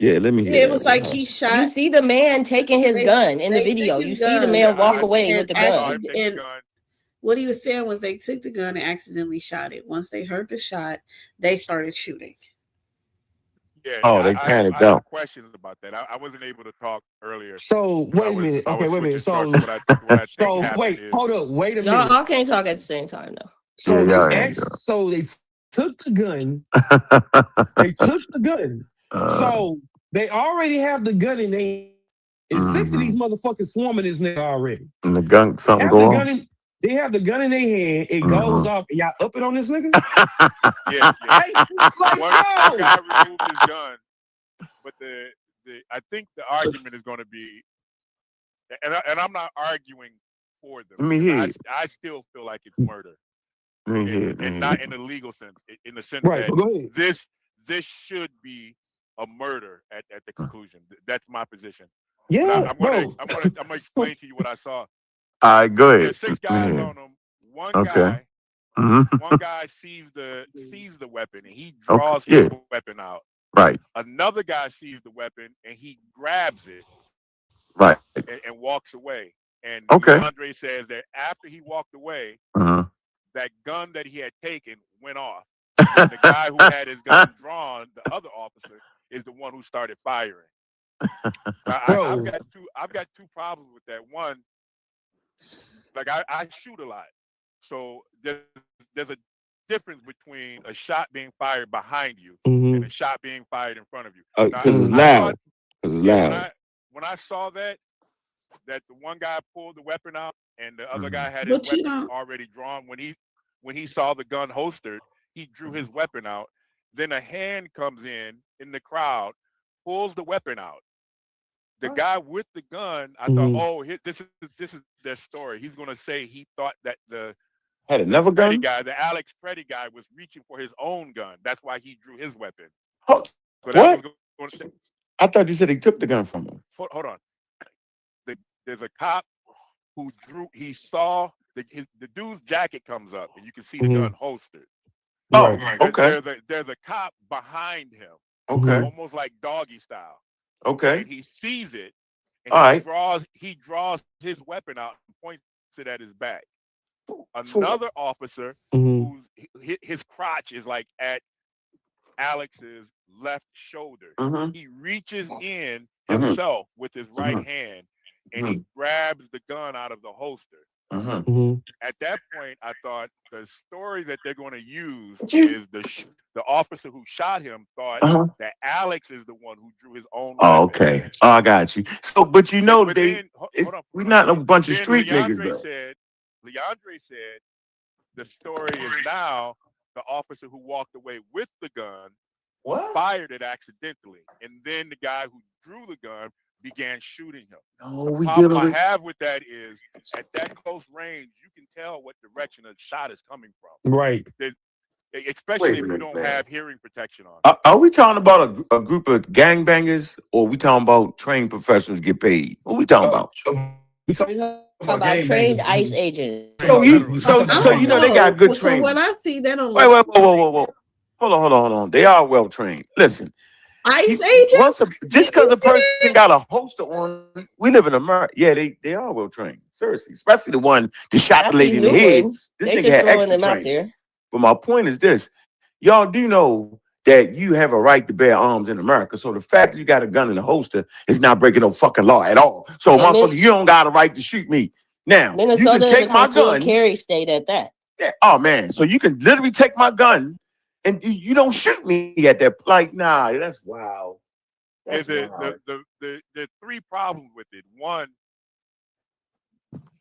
Yeah, let me hear. Yeah, it was like he shot. You see the man taking his gun in the video. You see the man walk away with the gun. And what he was saying was they took the gun and accidentally shot it. Once they heard the shot, they started shooting. Yeah, they panicked I have out. questions about that. I wasn't able to talk earlier. So wait a minute. Okay, wait a minute. So wait, hold up. Wait a minute. Y'all can't talk at the same time though. So they took the gun. They took the gun. So they already have the gun in there. And 6 of these motherfuckers swarming this nigga already. And the gun, something going. They have the gun in their hand. It goes off, and y'all up it on this nigga. Yeah. Like, one guy removed his gun, but I think the argument is going to be, and I'm not arguing for them. Let me hear. I still feel like it's murder, and not in the legal sense, in the sense right, that this should be a murder at the conclusion. That's my position. Yeah, I'm gonna explain to you what I saw. All right, go ahead. There's 6 guys on them. One guy sees the weapon and he draws his weapon out. Right. Another guy sees the weapon and he grabs it. Right. And walks away. And Andre says that after he walked away, that gun that he had taken went off. And the guy who had his gun drawn, the other officer, is the one who started firing. I've got two problems with that. One, like I shoot a lot, so there's a difference between a shot being fired behind you and a shot being fired in front of you. Because it's loud. Because it's loud. When I saw that the one guy pulled the weapon out and the other guy had his weapon already drawn, when he saw the gun holstered, he drew his weapon out. Then a hand comes in the crowd, pulls the weapon out. The guy with the gun, I thought, this is their story. He's gonna say he thought that the another gun guy, the Alex Pretti guy, was reaching for his own gun. That's why he drew his weapon. So what? I thought you said he took the gun from him. Hold on. There's a cop who he saw the dude's jacket comes up and you can see the gun holstered. Oh, okay. There's a cop behind him. Okay. Almost like doggy style. Okay. And he sees it and he draws his weapon out and points it at his back. Another officer whose his crotch is like at Alex's left shoulder. He reaches in himself with his right hand and he grabs the gun out of the holster. At that point, I thought the story that they're going to use is the officer who shot him thought that Alex is the one who drew his own weapon. Oh, okay. Oh, I got you. So, but you know, we're not a bunch of street niggas, though. Leondre said the story is now the officer who walked away with the gun fired it accidentally, and then the guy who drew the gun began shooting him. The problem I have with that is at that close range, you can tell what direction a shot is coming from. Right. Especially if you don't have hearing protection on. Are we talking about a group of gangbangers, or are we talking about trained professionals get paid? What are we talking about? We talking about trained ICE agents. So you know they got good training. From what I see, they don't. Wait. Hold on. They are well trained. Listen, ICE agents. Just because a person got a holster on, we live in America. Yeah, they are well trained. Seriously, especially the one that shot the lady in the head. This nigga had extra training. But my point is this: y'all do know that you have a right to bear arms in America. So the fact that you got a gun in the holster is not breaking no fucking law at all. So, motherfucker, you don't got a right to shoot me. Now, Minnesota you can take my gun. Carry state at that. Yeah. Oh man, so you can literally take my gun and you don't shoot me at that. Like, nah, that's wild. The three problems with it. One,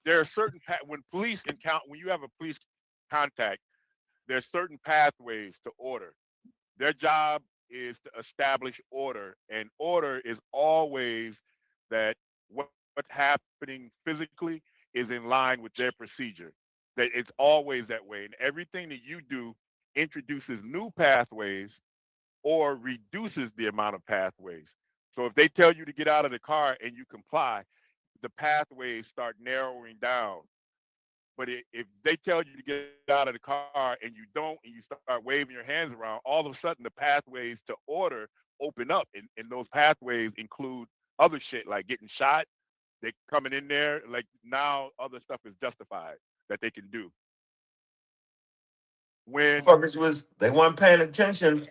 there are certain when you have a police contact, there's certain pathways to order. Their job is to establish order, and order is always that what's happening physically is in line with their procedure. That it's always that way, and everything that you do introduces new pathways or reduces the amount of pathways. So if they tell you to get out of the car and you comply, the pathways start narrowing down. But if they tell you to get out of the car and you don't, and you start waving your hands around, all of a sudden the pathways to order open up. And those pathways include other shit like getting shot. They're coming in there, like now other stuff is justified that they can do. When they weren't paying attention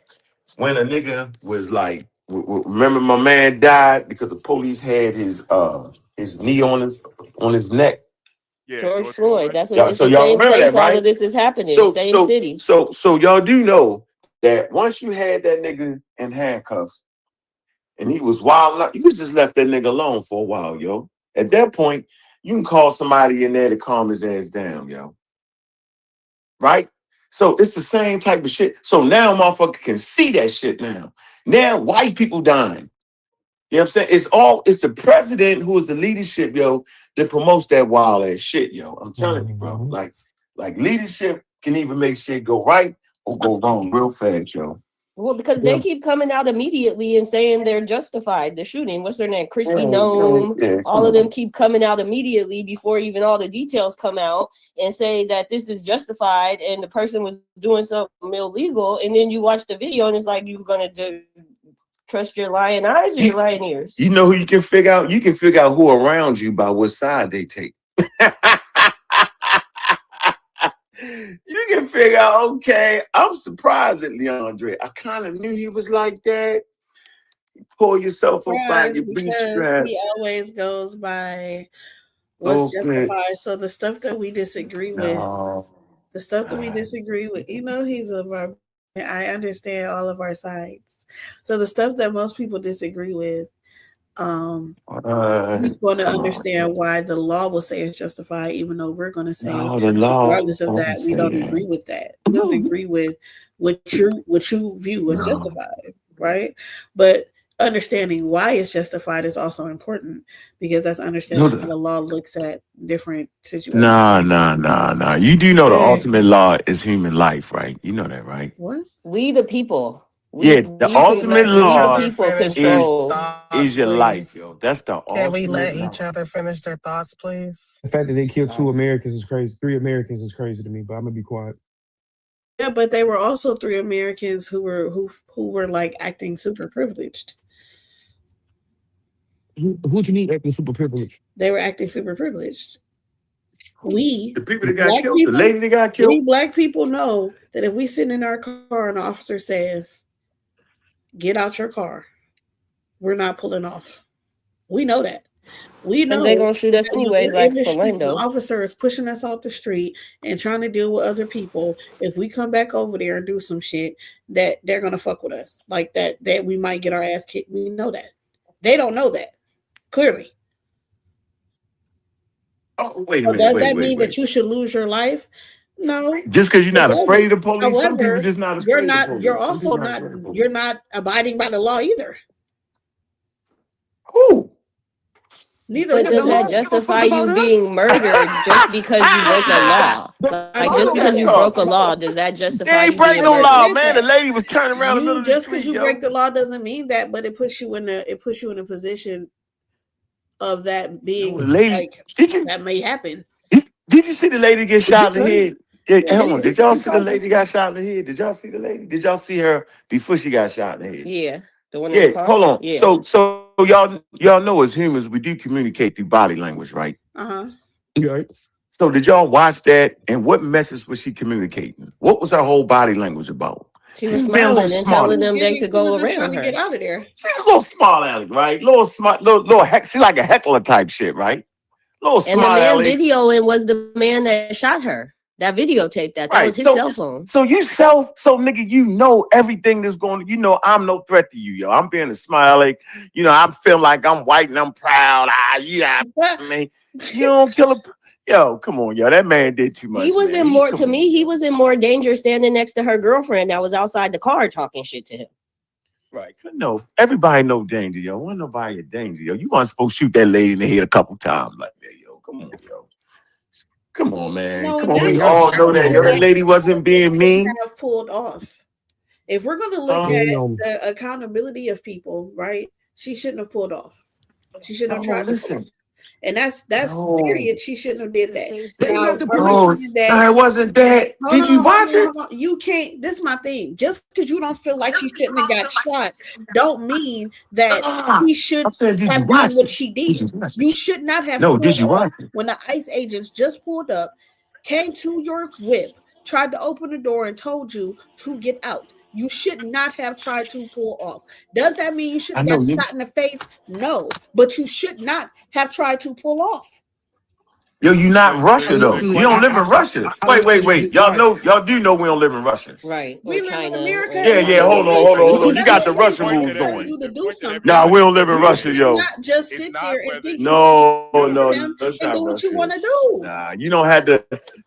when a nigga was like, remember my man died because the police had his knee on his neck. Yeah, George Floyd. That's so y'all remember that, right? All of this is happening. Same city. So y'all do know that once you had that nigga in handcuffs and he was wild out, you could just left that nigga alone for a while, yo. At that point, you can call somebody in there to calm his ass down, yo. Right? So it's the same type of shit. So now motherfucker can see that shit now. Now white people dying. You know what I'm saying? It's the president who is the leadership, yo, that promotes that wild ass shit, yo. I'm telling you, bro. Like leadership can even make shit go right or go wrong real fast, yo. Well, because they keep coming out immediately and saying they're justified. The shooting, what's their name? Christy Nome. All of them keep coming out immediately before even all the details come out and say that this is justified and the person was doing something illegal. And then you watch the video and it's like you're gonna trust your lying eyes or your lying ears. You know who you can figure out? You can figure out who around you by what side they take. You can figure out, okay, I'm surprised at Leondre. I kind of knew he was like that. Pull yourself up by your bootstraps. He always goes by what's justified. So the stuff that we disagree with, you know, he's of our. I understand all of our sides. So the stuff that most people disagree with, he's going to understand why the law will say it's justified, even though we're going to say, regardless of that, we don't agree with that. We don't agree with what you view as justified, right? But understanding why it's justified is also important because that's understanding how the law looks at different situations. Nah. You do know the ultimate law is human life, right? You know that, right? What? We the people. The ultimate law is your please. life, yo. That's the ultimate. Can we let each other finish their thoughts, please? The fact that they killed 2 Americans is crazy. 3 Americans is crazy to me, but I'm gonna be quiet. Yeah, but they were also 3 Americans who were like acting super privileged. Who'd you mean acting super privileged? They were acting super privileged. The people that got killed, the lady that got killed. We black people know that if we sit in our car and the officer says, get out your car. We're not pulling off. We know that. We know they're gonna shoot us anyways, like the officer is pushing us off the street and trying to deal with other people. If we come back over there and do some shit, that they're gonna fuck with us. Like that we might get our ass kicked. We know that. They don't know that. Clearly. Oh, wait a minute. Does that mean that you should lose your life? No. Just because you're not afraid of police. However, some people just not afraid of police. You're also not. You're not abiding by the law either. Who? Neither. But does that justify you being murdered just because you broke a law? Like just because you broke a law, does that justify you break no law, man? The lady was turning around. Just because you break the law doesn't mean that, but it puts you in a position of that being like that may happen. Did you see the lady get shot in the head? Yeah, hold on. Did y'all see the lady got shot in the head? Did y'all see the lady? Did y'all see her before she got shot in the head? Yeah. The one hold on. Yeah. So y'all know as humans we do communicate through body language, right? Right. So did y'all watch that? And what message was she communicating? What was her whole body language about? She was smiling and telling them they could go around her. Get out of there. She's a little smart aleck, right? Little heck. She like a heckler type shit, right? Little smart aleck. And the man videoing was the man that shot her. That videotaped that. That was his cell phone. So nigga, you know everything that's going. You know I'm no threat to you, yo. I'm being a smiley. You know I'm feeling like I'm white and I'm proud. Yeah, man. You don't kill a. Yo, come on, yo. That man did too much. He was in more. To me, he was in more danger standing next to her girlfriend that was outside the car talking shit to him. Right. No, everybody know danger, yo. Wasn't nobody in danger, yo. You weren't supposed to shoot that lady in the head a couple times like that, yo. Come on, yo. Come on, man. Come on. We all know that that lady wasn't being mean. Have pulled off. If we're gonna look at the accountability of people, right? She shouldn't have pulled off. She shouldn't have tried to listen. And that's period. She shouldn't have did that. It wasn't that. Did you watch it? You can't. This is my thing. Just because you don't feel like she shouldn't have got shot, don't mean that she should have done what she did. You should not have. No, did you watch it? When the ICE agents just pulled up, came to your whip, tried to open the door, and told you to get out. You should not have tried to pull off. Does that mean you should have got shot in the face? No, but you should not have tried to pull off. Yo, you not Russia though. You don't live in Russia. Wait. Y'all do know we don't live in Russia. Right. We live in America. Yeah. Hold on. You got the Russian rules going. Nah, we don't live in Russia, yo. Not just sit there and think. No. That's not do what you want to do. Nah, you don't have to.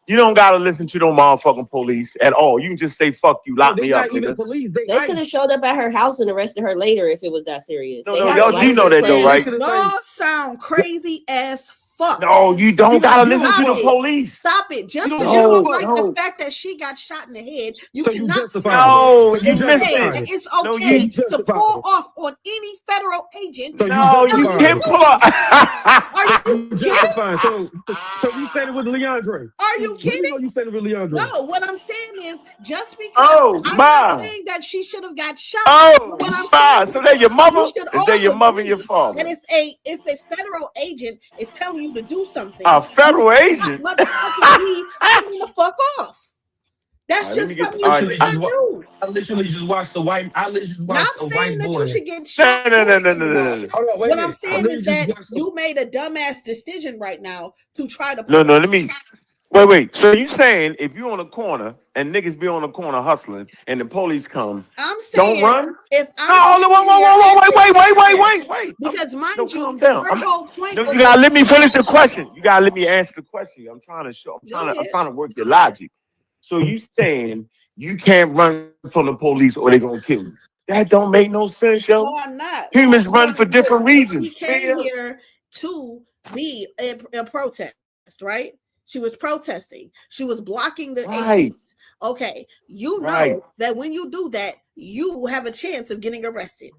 You don't gotta listen to no motherfucking police at all. You can just say fuck you, lock me up. They could have showed up at her house and arrested her later if it was that serious. No, y'all do know that though, right? Y'all sound crazy as fuck. No, you don't gotta listen to the police. Stop it. Just because you don't like the fact that she got shot in the head, you cannot say it's okay to pull off on any federal agent. No, you can't pull off. Are you kidding? So you said it with Leondre. Are you kidding? You said it with Leondre. No, what I'm saying is just because I'm not saying that she should have got shot. So they're your mother? Is that your mother and your father? And if a federal agent is telling you to do something, a federal agent, motherfucking the fuck off. That's just something you should do. I literally just watched the white. I literally just watched the white boy. Not saying that you should get shot. No. What I'm saying is that you made a dumbass decision right now to try to. No. Let me. Wait. So you saying if you're on a corner and niggas be on the corner hustling and the police come, I'm saying don't run? If Wait. Because mind you, your whole point you gotta let me finish the question. You gotta let me answer the question. I'm trying to work your logic. So you saying you can't run from the police or they're gonna kill you. That don't make no sense, yo. No, I'm not. Humans run for different reasons. She came here to be a protest, right? She was protesting. She was blocking the agents. Okay. You know that when you do that, you have a chance of getting arrested.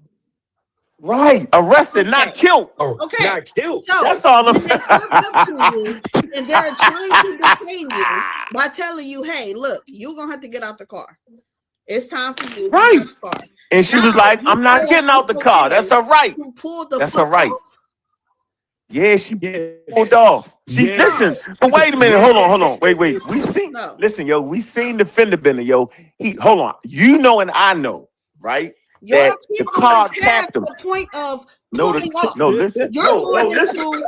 Right. Arrested, not killed. Okay. Not killed. So that's all I'm saying. They come up to you and they're trying to detain you by telling you, hey, look, you're going to have to get out the car. It's time for you to get out the car. And she was like, I'm not getting out the car. That's her right. That's her right. Yeah, she pulled off. Listen, but wait a minute. Hold on. Wait. We seen. Listen, yo. We seen the fender bender, yo. Hold on. You know and I know, right? that the car tapped him. The point of No, listen. You're going into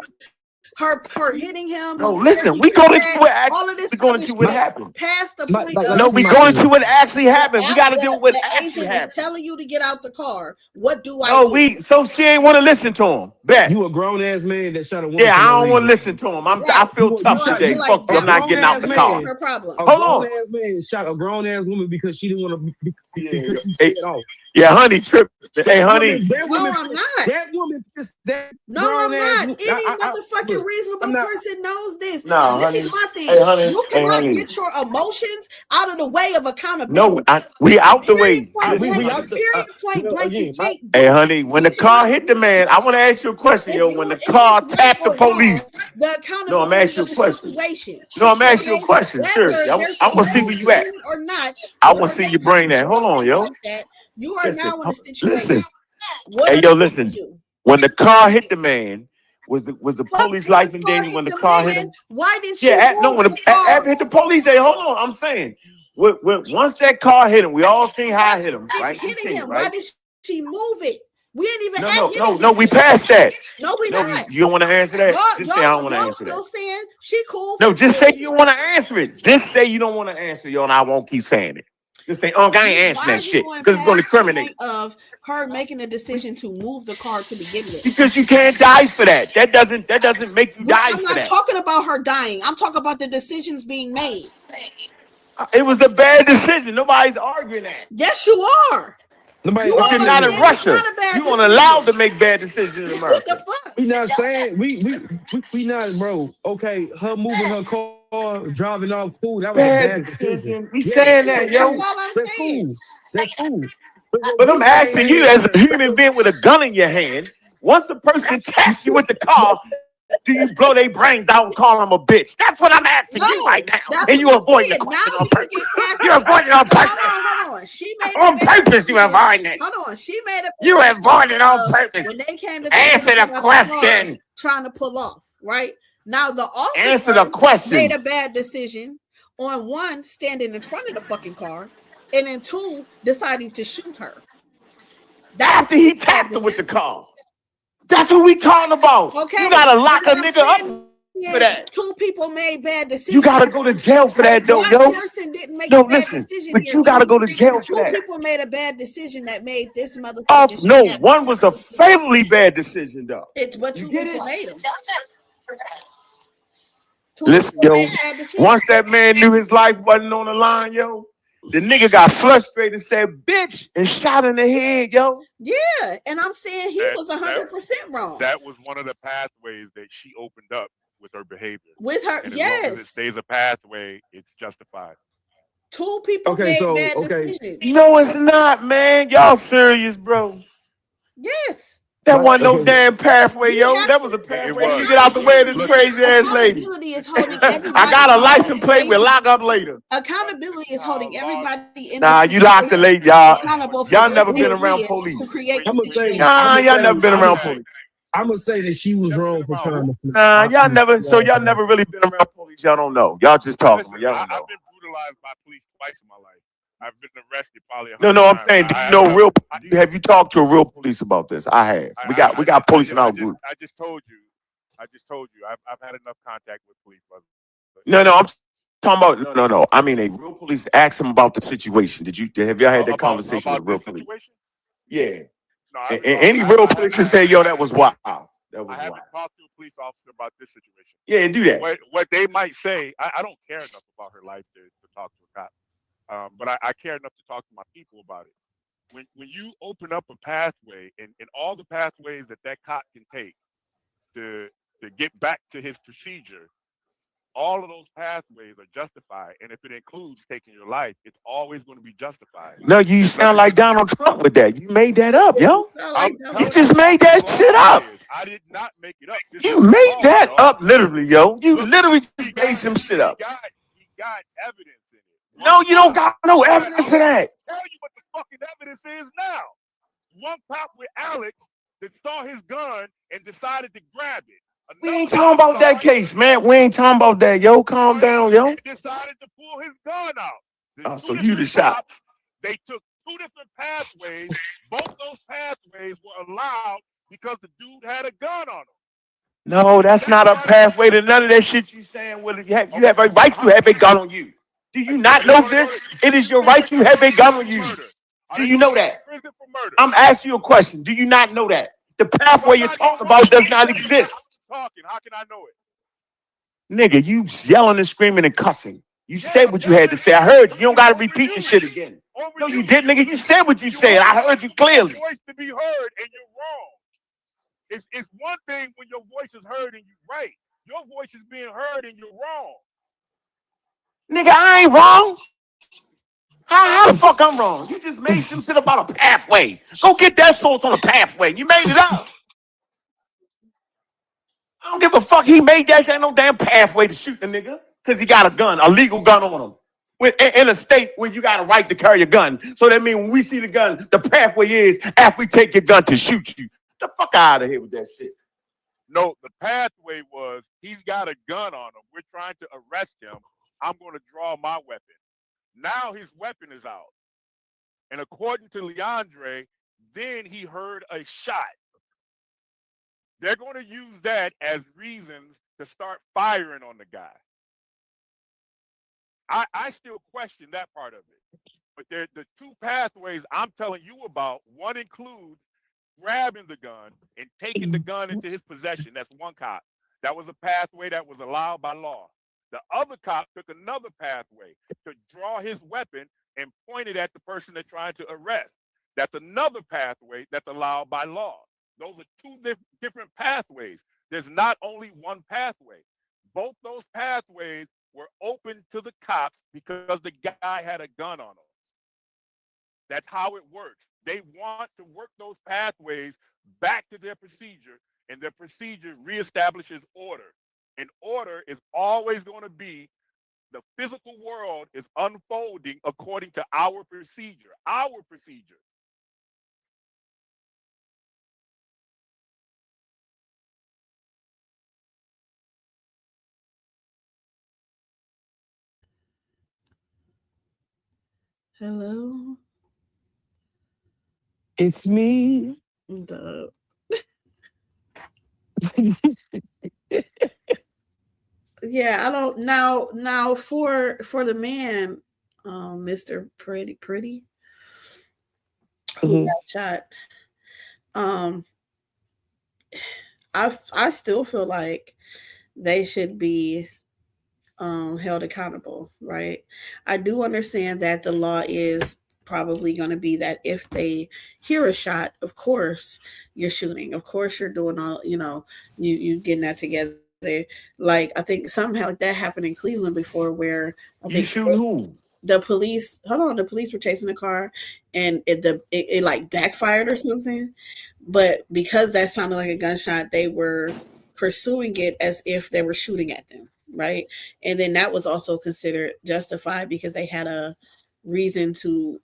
her hitting him. No, listen. We going into what actually. We going into what happened. Past the point No, we going into what actually happened. We got to deal with what actually happened. Is telling you to get out the car. What do I do? So she ain't want to listen to him. Bet. You a grown ass man that shot a woman. Yeah, I don't want to listen to him. I feel tough today. Fuck you. I'm not getting out the car. Her problem. Hold on. A grown ass man shot a grown ass woman because she didn't want to. Because she said off. Yeah, honey, trip. Hey, honey. I'm not. Any motherfucking reasonable person knows this. No, this is my thing. Hey, honey. You cannot get your emotions out of the way of accountability. No, we out the way. Point blank. Hey, honey, when the car hit the man, I want to ask you a question, yo. When the car tapped the police. No, I'm asking you a question. No, I'm asking you a question. Seriously, I want to see where you at. I want to see your brain at. Hold on, yo. You are now in a situation. Listen. Hey, yo, listen. When the car hit the man, was the police life in danger when the car hit him? Why did she? When the car hit the police, hey, hold on. I'm saying, once that car hit him, we all seen how it hit him, right? Hitting him. Why did she move it? We ain't even No, we passed that. No, we not. You don't want to answer that? Just say I don't want to answer that. Still saying she cool. No, just say you don't want to answer it. Just say you don't want to answer, yo, and I won't keep saying it. Just say, I ain't answering that shit because it's going to incriminate. Of her making a decision to move the car to begin with. Because you can't die for that. That doesn't make you die for that. I'm not talking about her dying. I'm talking about the decisions being made. It was a bad decision. Nobody's arguing that. Yes, you are. You're not in Russia. You weren't allowed to make bad decisions in America. What the fuck? We not saying we not, bro. Okay, her moving her car, driving off, cool. That was a bad decision. We saying that, yo. That's cool. That's cool. But I'm asking you, as a human being with a gun in your hand, once a person taps you with the car, do you blow their brains out and call them a bitch? That's what I'm asking you right now. And you avoid the question on purpose. You're avoiding on purpose. Hold on. She made on purpose. You avoiding it. Hold on. She made it. You avoided on purpose. When they came to answer the question. Trying to pull off, right? Now the officer answer the question. Made a bad decision on one, standing in front of the fucking car, and then two, deciding to shoot her. After he tapped her with the car. That's what we talking about. Okay. You gotta lock a nigga up for that. Two people made bad decisions. You gotta go to jail for that, though, yo. But you gotta go to jail for that. Two people made a bad decision that made this motherfucker. No, one was a fatally bad decision, though. It's what two people made them. Listen, yo. Once that man knew his life wasn't on the line, yo. The nigga got frustrated and said, bitch, and shot in the head, yo. Yeah, and I'm saying he was 100% wrong. That was one of the pathways that she opened up with her behavior. With her, and yes. As long as it stays a pathway, it's justified. Two people made bad decisions. No, it's not, man. Y'all serious, bro. Yes. That wasn't no damn pathway, yo. That was a pathway. You get out the way of this crazy ass lady. I got a license plate. We'll lock up later. Accountability is holding everybody in. Nah, you locked the lady, y'all. Y'all never been around police. Nah, y'all never been around police. I'm gonna say that she was wrong for trying to. Nah, y'all never. So y'all never really been around police. Y'all don't know. Y'all just talking. Y'all don't know. I've been brutalized by police twice in my life. I've been arrested probably. No, I'm saying, do you know real? Have you talked to a real police about this? I have. We got police in our group. I just told you. I've had enough contact with police, brother. No, I'm talking about no. I mean, a real police asked him about the situation. Have y'all had that conversation with real police? Yeah. No, any real police can say, yo, that was wild. I haven't talked to a police officer about this situation. Yeah, do that. What they might say, I don't care enough about her life to talk to a cop. But I care enough to talk to my people about it. When you open up a pathway and all the pathways that cop can take to get back to his procedure, all of those pathways are justified. And if it includes taking your life, it's always going to be justified. No, you sound like Donald Trump with that. You made that up, yo. You just made that shit up. I did not make it up. You made that up literally, yo. You literally just made some shit up. He got evidence. No, you don't got no evidence of that. Tell you what the fucking evidence is now. One cop with Alex that saw his gun and decided to grab it. We ain't talking about that case, man. We ain't talking about that, yo. Calm down, yo. He decided to pull his gun out. So you the shot. They took two different pathways. Both those pathways were allowed because the dude had a gun on him. No, that's not a pathway to none of that shit you saying. You have a right to have a gun on you. Do you not know this? It is your right to have a gun on you. Do you know that? I'm asking you a question. Do you not know that? The pathway you're talking about does not exist. Talking. How can I know it? Nigga, you yelling and screaming and cussing. You said what you had to say. I heard you. You don't got to repeat the shit again. No, you did, nigga. You said what you said. I heard you clearly. Your voice to be heard and you're wrong. It's one thing when your voice is heard and you're right. Your voice is being heard and you're wrong. Nigga, I ain't wrong. How the fuck I'm wrong? You just made some shit about a pathway. Go get that source on a pathway. You made it up. I don't give a fuck. He made that shit. Ain't no damn pathway to shoot the nigga because he got a gun, a legal gun on him. In a state where you got a right to carry a gun. So that means when we see the gun, the pathway is after we take your gun to shoot you. Get the fuck out of here with that shit. No, the pathway was he's got a gun on him. We're trying to arrest him. I'm going to draw my weapon. Now his weapon is out. And according to Leondre, then he heard a shot. They're going to use that as reasons to start firing on the guy. I still question that part of it. But the two pathways I'm telling you about, one includes grabbing the gun and taking the gun into his possession. That's one cop. That was a pathway that was allowed by law. The other cop took another pathway to draw his weapon and point it at the person they're trying to arrest. That's another pathway that's allowed by law. Those are two different pathways. There's not only one pathway. Both those pathways were open to the cops because the guy had a gun on him. That's how it works. They want to work those pathways back to their procedure, and their procedure reestablishes order. And order is always going to be the physical world is unfolding according to our procedure. Our procedure. Hello. It's me. Duh. Yeah, I don't now for the man, Mr. Pretty who got shot. I still feel like they should be held accountable, right? I do understand that the law is probably going to be that if they hear a shot, of course you're shooting, of course you're doing all, you getting that together. Like I think somehow like that happened in Cleveland before, where I think shooting who? The police were chasing the car and it like backfired or something, but because that sounded like a gunshot, they were pursuing it as if they were shooting at them, right? And then that was also considered justified because they had a reasonably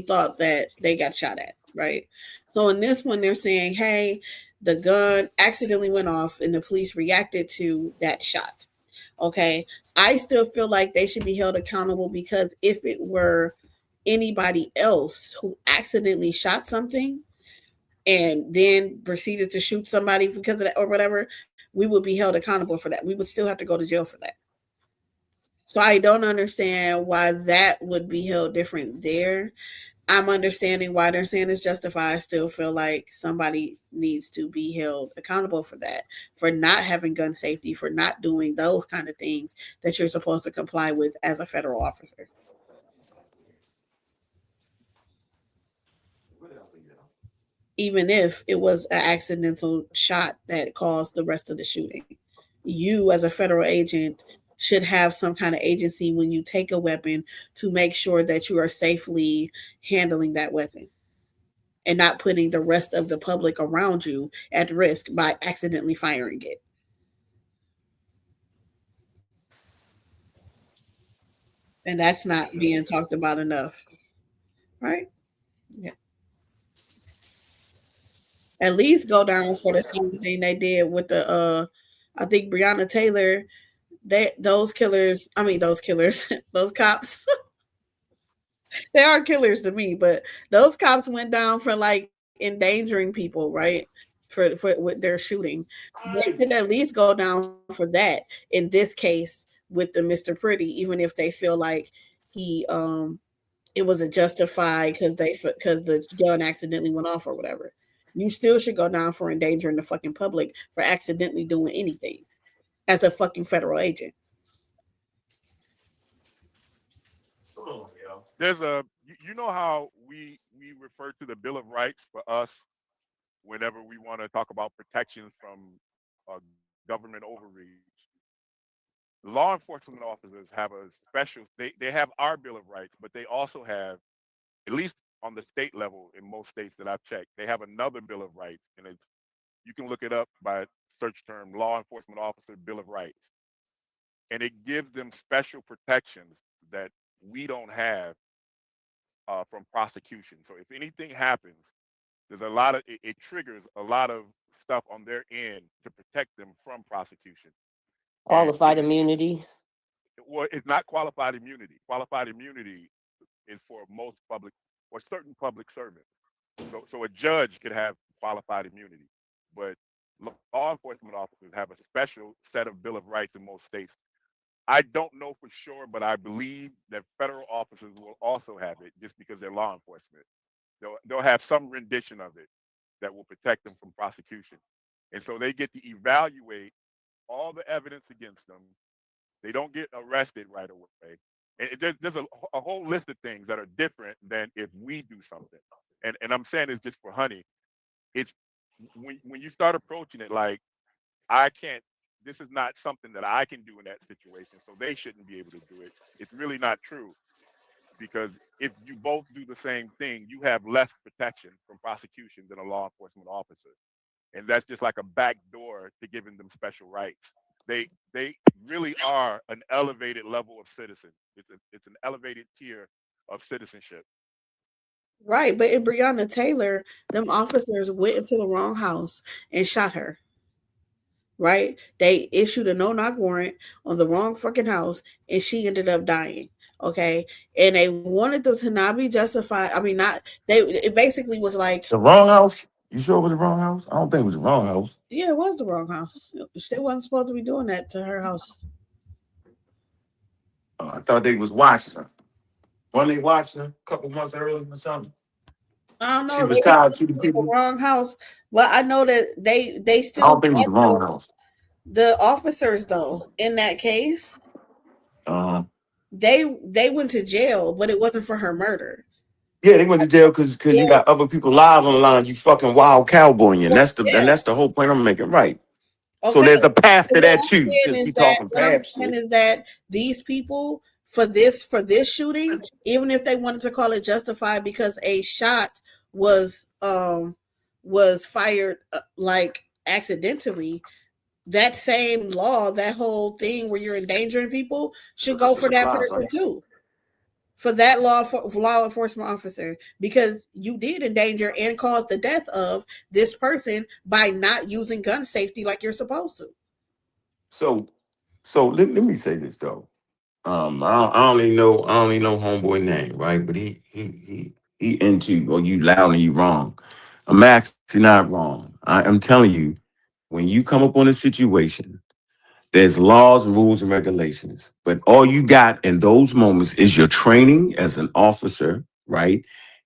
thought that they got shot at, right? So in this one, they're saying, hey, the gun accidentally went off and the police reacted to that shot. Okay. I still feel like they should be held accountable because if it were anybody else who accidentally shot something and then proceeded to shoot somebody because of that or whatever, we would be held accountable for that. We would still have to go to jail for that. So I don't understand why that would be held different there. I'm understanding why they're saying it's justified. I still feel like somebody needs to be held accountable for that, for not having gun safety, for not doing those kind of things that you're supposed to comply with as a federal officer. Even if it was an accidental shot that caused the rest of the shooting, you as a federal agent should have some kind of agency when you take a weapon to make sure that you are safely handling that weapon and not putting the rest of the public around you at risk by accidentally firing it. And that's not being talked about enough, right? Yeah. At least go down for the same thing they did with the I think Breonna Taylor. Those cops They are killers to me, but those cops went down for like endangering people, right? For with their shooting. They should at least go down for that in this case with the Mr. Pretty, even if they feel like he it was a justified because the gun accidentally went off or whatever. You still should go down for endangering the fucking public for accidentally doing anything as a fucking federal agent. There's you know how we refer to the Bill of Rights for us whenever we want to talk about protections from government overreach. Law enforcement officers have a special, they have our Bill of Rights, but they also have, at least on the state level in most states that I've checked, they have another Bill of Rights, and it's, you can look it up by search term law enforcement officer Bill of Rights, and it gives them special protections that we don't have from prosecution. So if anything happens, there's a lot of it triggers a lot of stuff on their end to protect them from prosecution. Qualified immunity. Well, it's not qualified immunity. Qualified immunity is for most public or certain public servants. So a judge could have qualified immunity, but law enforcement officers have a special set of Bill of Rights in most states. I don't know for sure, but I believe that federal officers will also have it just because they're law enforcement. They'll have some rendition of it that will protect them from prosecution. And so they get to evaluate all the evidence against them. They don't get arrested right away. And there's a whole list of things that are different than if we do something. And I'm saying it's just for Honey. It's when you start approaching it like, I can't, this is not something that I can do in that situation, so they shouldn't be able to do it. It's really not true. Because if you both do the same thing, you have less protection from prosecution than a law enforcement officer. And that's just like a back door to giving them special rights. They really are an elevated level of citizen. It's an elevated tier of citizenship. Right, but in Breonna Taylor, them officers went into the wrong house and shot her. Right? They issued a no-knock warrant on the wrong fucking house, and she ended up dying. Okay, and they wanted them to not be justified. I mean, not they. It basically was like the wrong house. You sure it was the wrong house? I don't think it was the wrong house. Yeah, it was the wrong house. They wasn't supposed to be doing that to her house. I thought they was watching her. When they watching her a couple months earlier or something. I don't know. She was tied to the people. Wrong house. Well, I know that they still. I don't think it was the wrong house. The officers, though, in that case, they went to jail, but it wasn't for her murder. Yeah, they went to jail because you got other people's lives on the line. You fucking wild cowboy, and that's the whole point I'm making, right? Okay. So there's a path to that too. Since we talking path shit, is that these people for this shooting, even if they wanted to call it justified because a shot was fired like accidentally, that same law, that whole thing where you're endangering people, should go for that person too. For that law enforcement officer, because you did endanger and cause the death of this person by not using gun safety like you're supposed to. So let me say this though. I don't even know homeboy name, right? But he into, or you loud and you wrong. I'm actually not wrong. I'm telling you, when you come up on a situation, there's laws, rules, and regulations. But all you got in those moments is your training as an officer, right?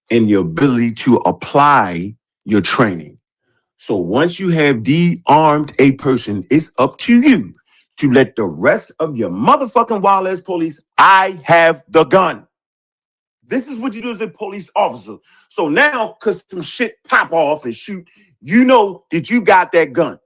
And your ability to apply your training. So once you have de-armed a person, it's up to you to let the rest of your motherfucking wild ass police, I have the gun. This is what you do as a police officer. So now, because some shit pop off and shoot, you know that you got that gun.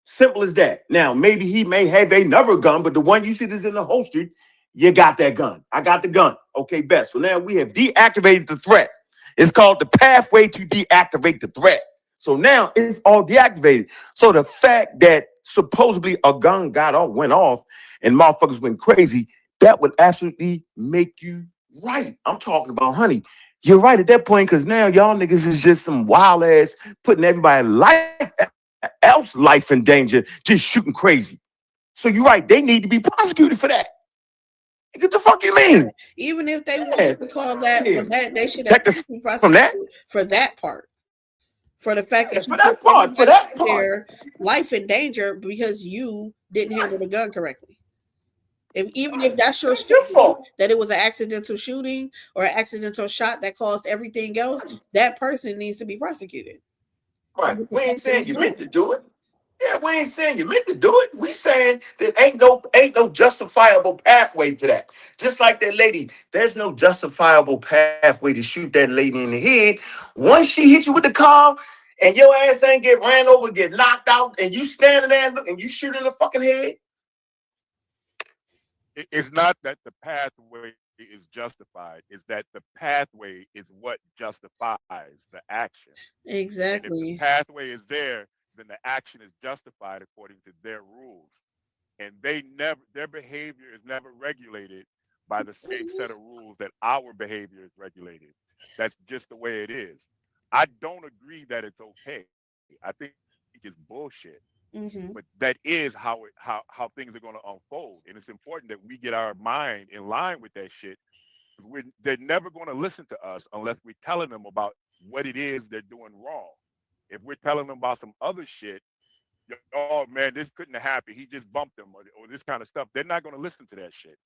Simple as that. Now, maybe he may have another gun, but the one you see that's in the holster, you got that gun. I got the gun. Okay, best. So now we have deactivated the threat. It's called the pathway to deactivate the threat. So now it's all deactivated. So the fact that supposedly a gun went off and motherfuckers went crazy, that would absolutely make you right. I'm talking about, honey. You're right at that point, because now y'all niggas is just some wild ass putting everybody else life in danger, just shooting crazy. So you're right. They need to be prosecuted for that. What the fuck you mean? Even if they wanted to call that, well, that they should have been from that for that part. For the fact that for that part, their life in danger because you didn't handle the gun correctly. Even if that's your fault, that it was an accidental shooting or an accidental shot that caused everything else, that person needs to be prosecuted. Right. We ain't saying you meant to do it. Yeah, we ain't saying you meant to do it. We saying there ain't no justifiable pathway to that. Just like that lady, there's no justifiable pathway to shoot that lady in the head. Once she hit you with the car and your ass ain't get ran over, get knocked out, and you standing there and you shoot in the fucking head. It's not that the pathway is justified. It's that the pathway is what justifies the action. Exactly. And if the pathway is there, then the action is justified according to their rules. And their behavior is never regulated by the same set of rules that our behavior is regulated. That's just the way it is. I don't agree that it's okay. I think it's bullshit. Mm-hmm. But that is how things are going to unfold. And it's important that we get our mind in line with that shit. They're never going to listen to us unless we're telling them about what it is they're doing wrong. If we're telling them about some other shit, oh man, this couldn't have happened, he just bumped them, or this kind of stuff, they're not going to listen to that shit.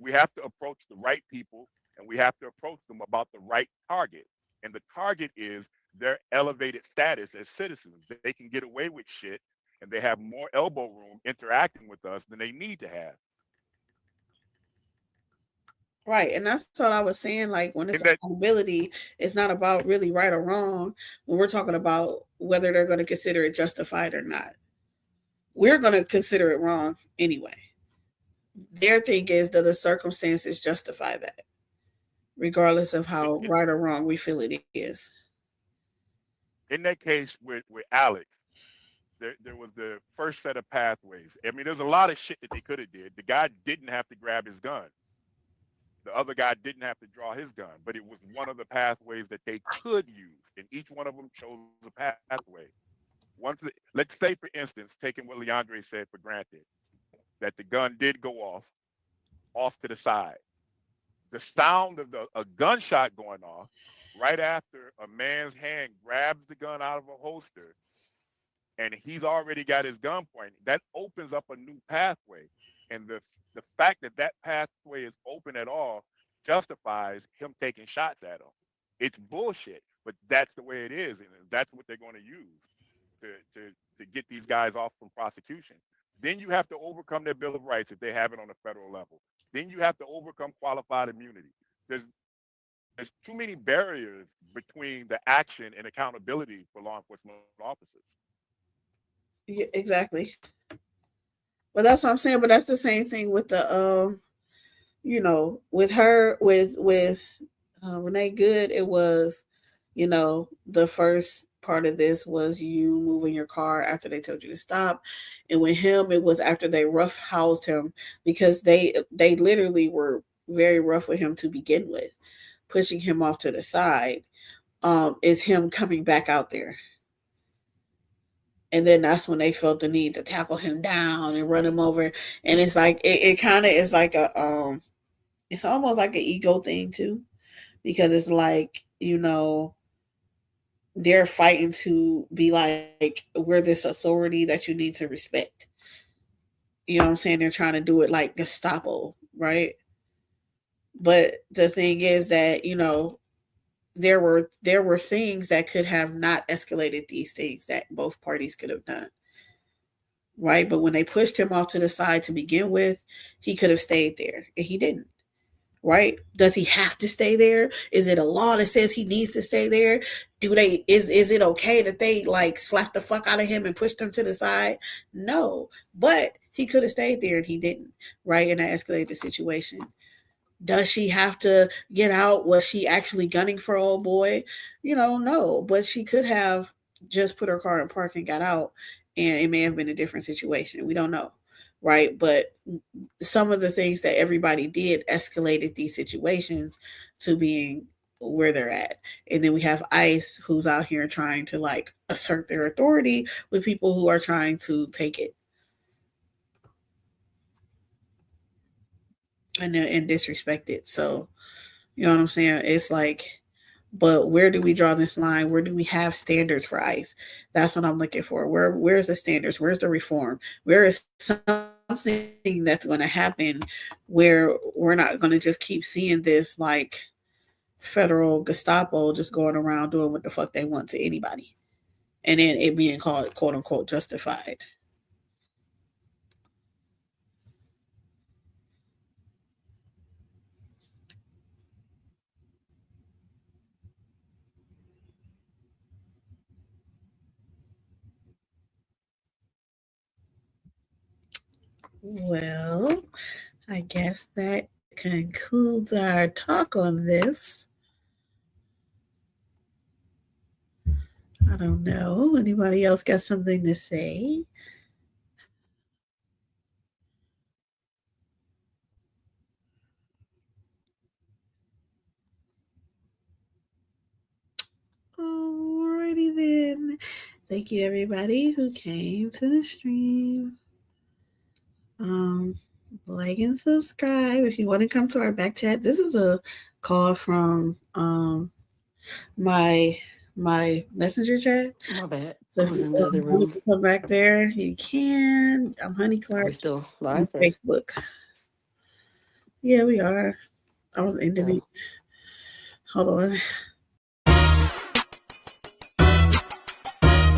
We have to approach the right people, and we have to approach them about the right target. And the target is their elevated status as citizens. They can get away with shit, and they have more elbow room interacting with us than they need to have. Right, and that's what I was saying. Like when it's accountability, it's not about really right or wrong. When we're talking about whether they're going to consider it justified or not, we're going to consider it wrong anyway. Their thing is that the circumstances justify that, regardless of how right or wrong we feel it is. In that case with Alex, there was the first set of pathways. I mean, there's a lot of shit that they could have did. The guy didn't have to grab his gun. The other guy didn't have to draw his gun, but it was one of the pathways that they could use, and each one of them chose a pathway. Let's say, for instance, taking what Leondre said for granted, that the gun did go off to the side. The sound of a gunshot going off right after a man's hand grabs the gun out of a holster, and he's already got his gun pointing, that opens up a new pathway. And the fact that pathway is open at all justifies him taking shots at him. It's bullshit, but that's the way it is, and that's what they're going to use to get these guys off from prosecution. Then you have to overcome their Bill of Rights if they have it on a federal level. Then you have to overcome qualified immunity. There's too many barriers between the action and accountability for law enforcement officers. Yeah, exactly. Well, that's what I'm saying. But that's the same thing with the, with her, with Renee Good. It was, the first part of this was you moving your car after they told you to stop, and with him, it was after they roughhoused him because they literally were very rough with him to begin with, pushing him off to the side. Is him coming back out there. And then that's when they felt the need to tackle him down and run him over. And it's like, it kind of is like it's almost like an ego thing too, because it's like, they're fighting to be like, we're this authority that you need to respect. You know what I'm saying? They're trying to do it like Gestapo, right? But the thing is that, there were things that could have not escalated these things that both parties could have done. Right? But when they pushed him off to the side to begin with, he could have stayed there, and he didn't. Right? Does he have to stay there? Is it a law that says he needs to stay there? Is it okay that they like slapped the fuck out of him and pushed him to the side? No, but he could have stayed there and he didn't. Right? And that escalated the situation. Does she have to get out? Was she actually gunning for old boy? No, but she could have just put her car in park and got out, and it may have been a different situation. We don't know. Right. But some of the things that everybody did escalated these situations to being where they're at. And then we have ICE, who's out here trying to like assert their authority with people who are trying to take it. and disrespected. So, you know what I'm saying? It's like, but where do we draw this line? Where do we have standards for ICE? That's what I'm looking for. Where's the standards? Where's the reform? Where is something that's going to happen where we're not going to just keep seeing this like federal Gestapo just going around doing what the fuck they want to anybody, and then it being called quote unquote justified. Well, I guess that concludes our talk on this. I don't know. Anybody else got something to say? Alrighty then. Thank you everybody who came to the stream. Like and subscribe if you want to come to our back chat. This is a call from my messenger chat. My bad. So if you want to come back there, you can. I'm Honey Clark. We're still live on Facebook. Yeah, we are. I was ending it. Hold on.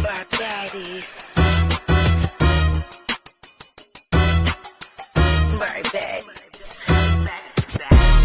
Black daddies.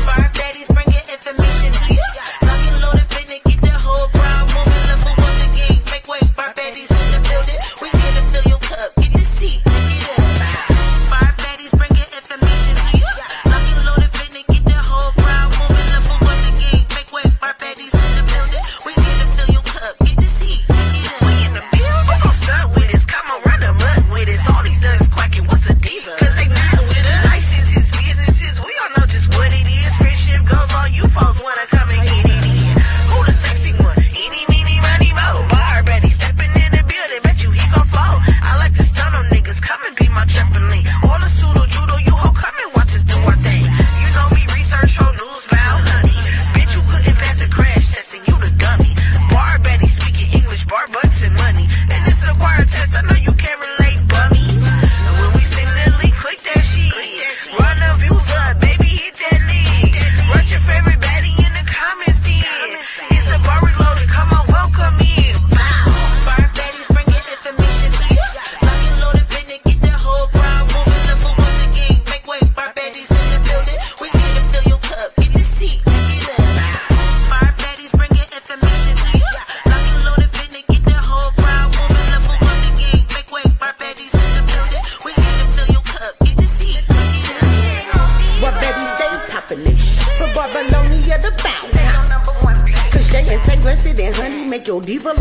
Bar daddies bring your information to you. Lock and load and finna get the whole crowd moving. Level up the game, make way. Bar daddies in the building. We here to fill your cup. Get this tea, get it up. Bar daddies bring your information to you. Lock and load and finna get the whole crowd moving. Level up the game, make way. Bar daddies in the building. We here to fill your cup. Get this tea, get it up. We in the building. We gon' stunt with us. Come on, run the mud with us. All these thugs quacking. What's a diva? Cause they not with us. Licenses, businesses. We all know just what it is. Friendship goes. All you folks wanna come and get it in. Who the sexy one? Eeny, meeny, miny, mo. Bar Betty stepping in the building. Bet you he gon' fall. I like to stun on niggas. Come and be my trampoline. All the pseudo judo, you ho, come and watch us do our thing. You know me, research, show news, bound, honey. Bitch, you couldn't pass a crash test and you the dummy. Bar Betty speaking English, bar bucks and money. And this is a choir test, I know you can't relate, bummy. And when we send that link, click that shit. Run the views up, baby, hit that link. Write your favorite baddie in the comments then. It's the bar reloaded, come on, welcome in. Bar baddies bring your information to you. Lock and load and finna get the whole crowd moving. Level up the game, make way. Bar baddies in the building. We here to fill your cup, get this tea, get it up. Bar baddies bring your information to you. Lock and load and finna get the whole crowd moving. Level up the game, make way. Bar baddies in the building. We here to fill your cup, get this tea, get it up. What Betty stay poppin' this shit. For Barbelonia the bounce. Cause Shay and Taylor sit and honey make your diva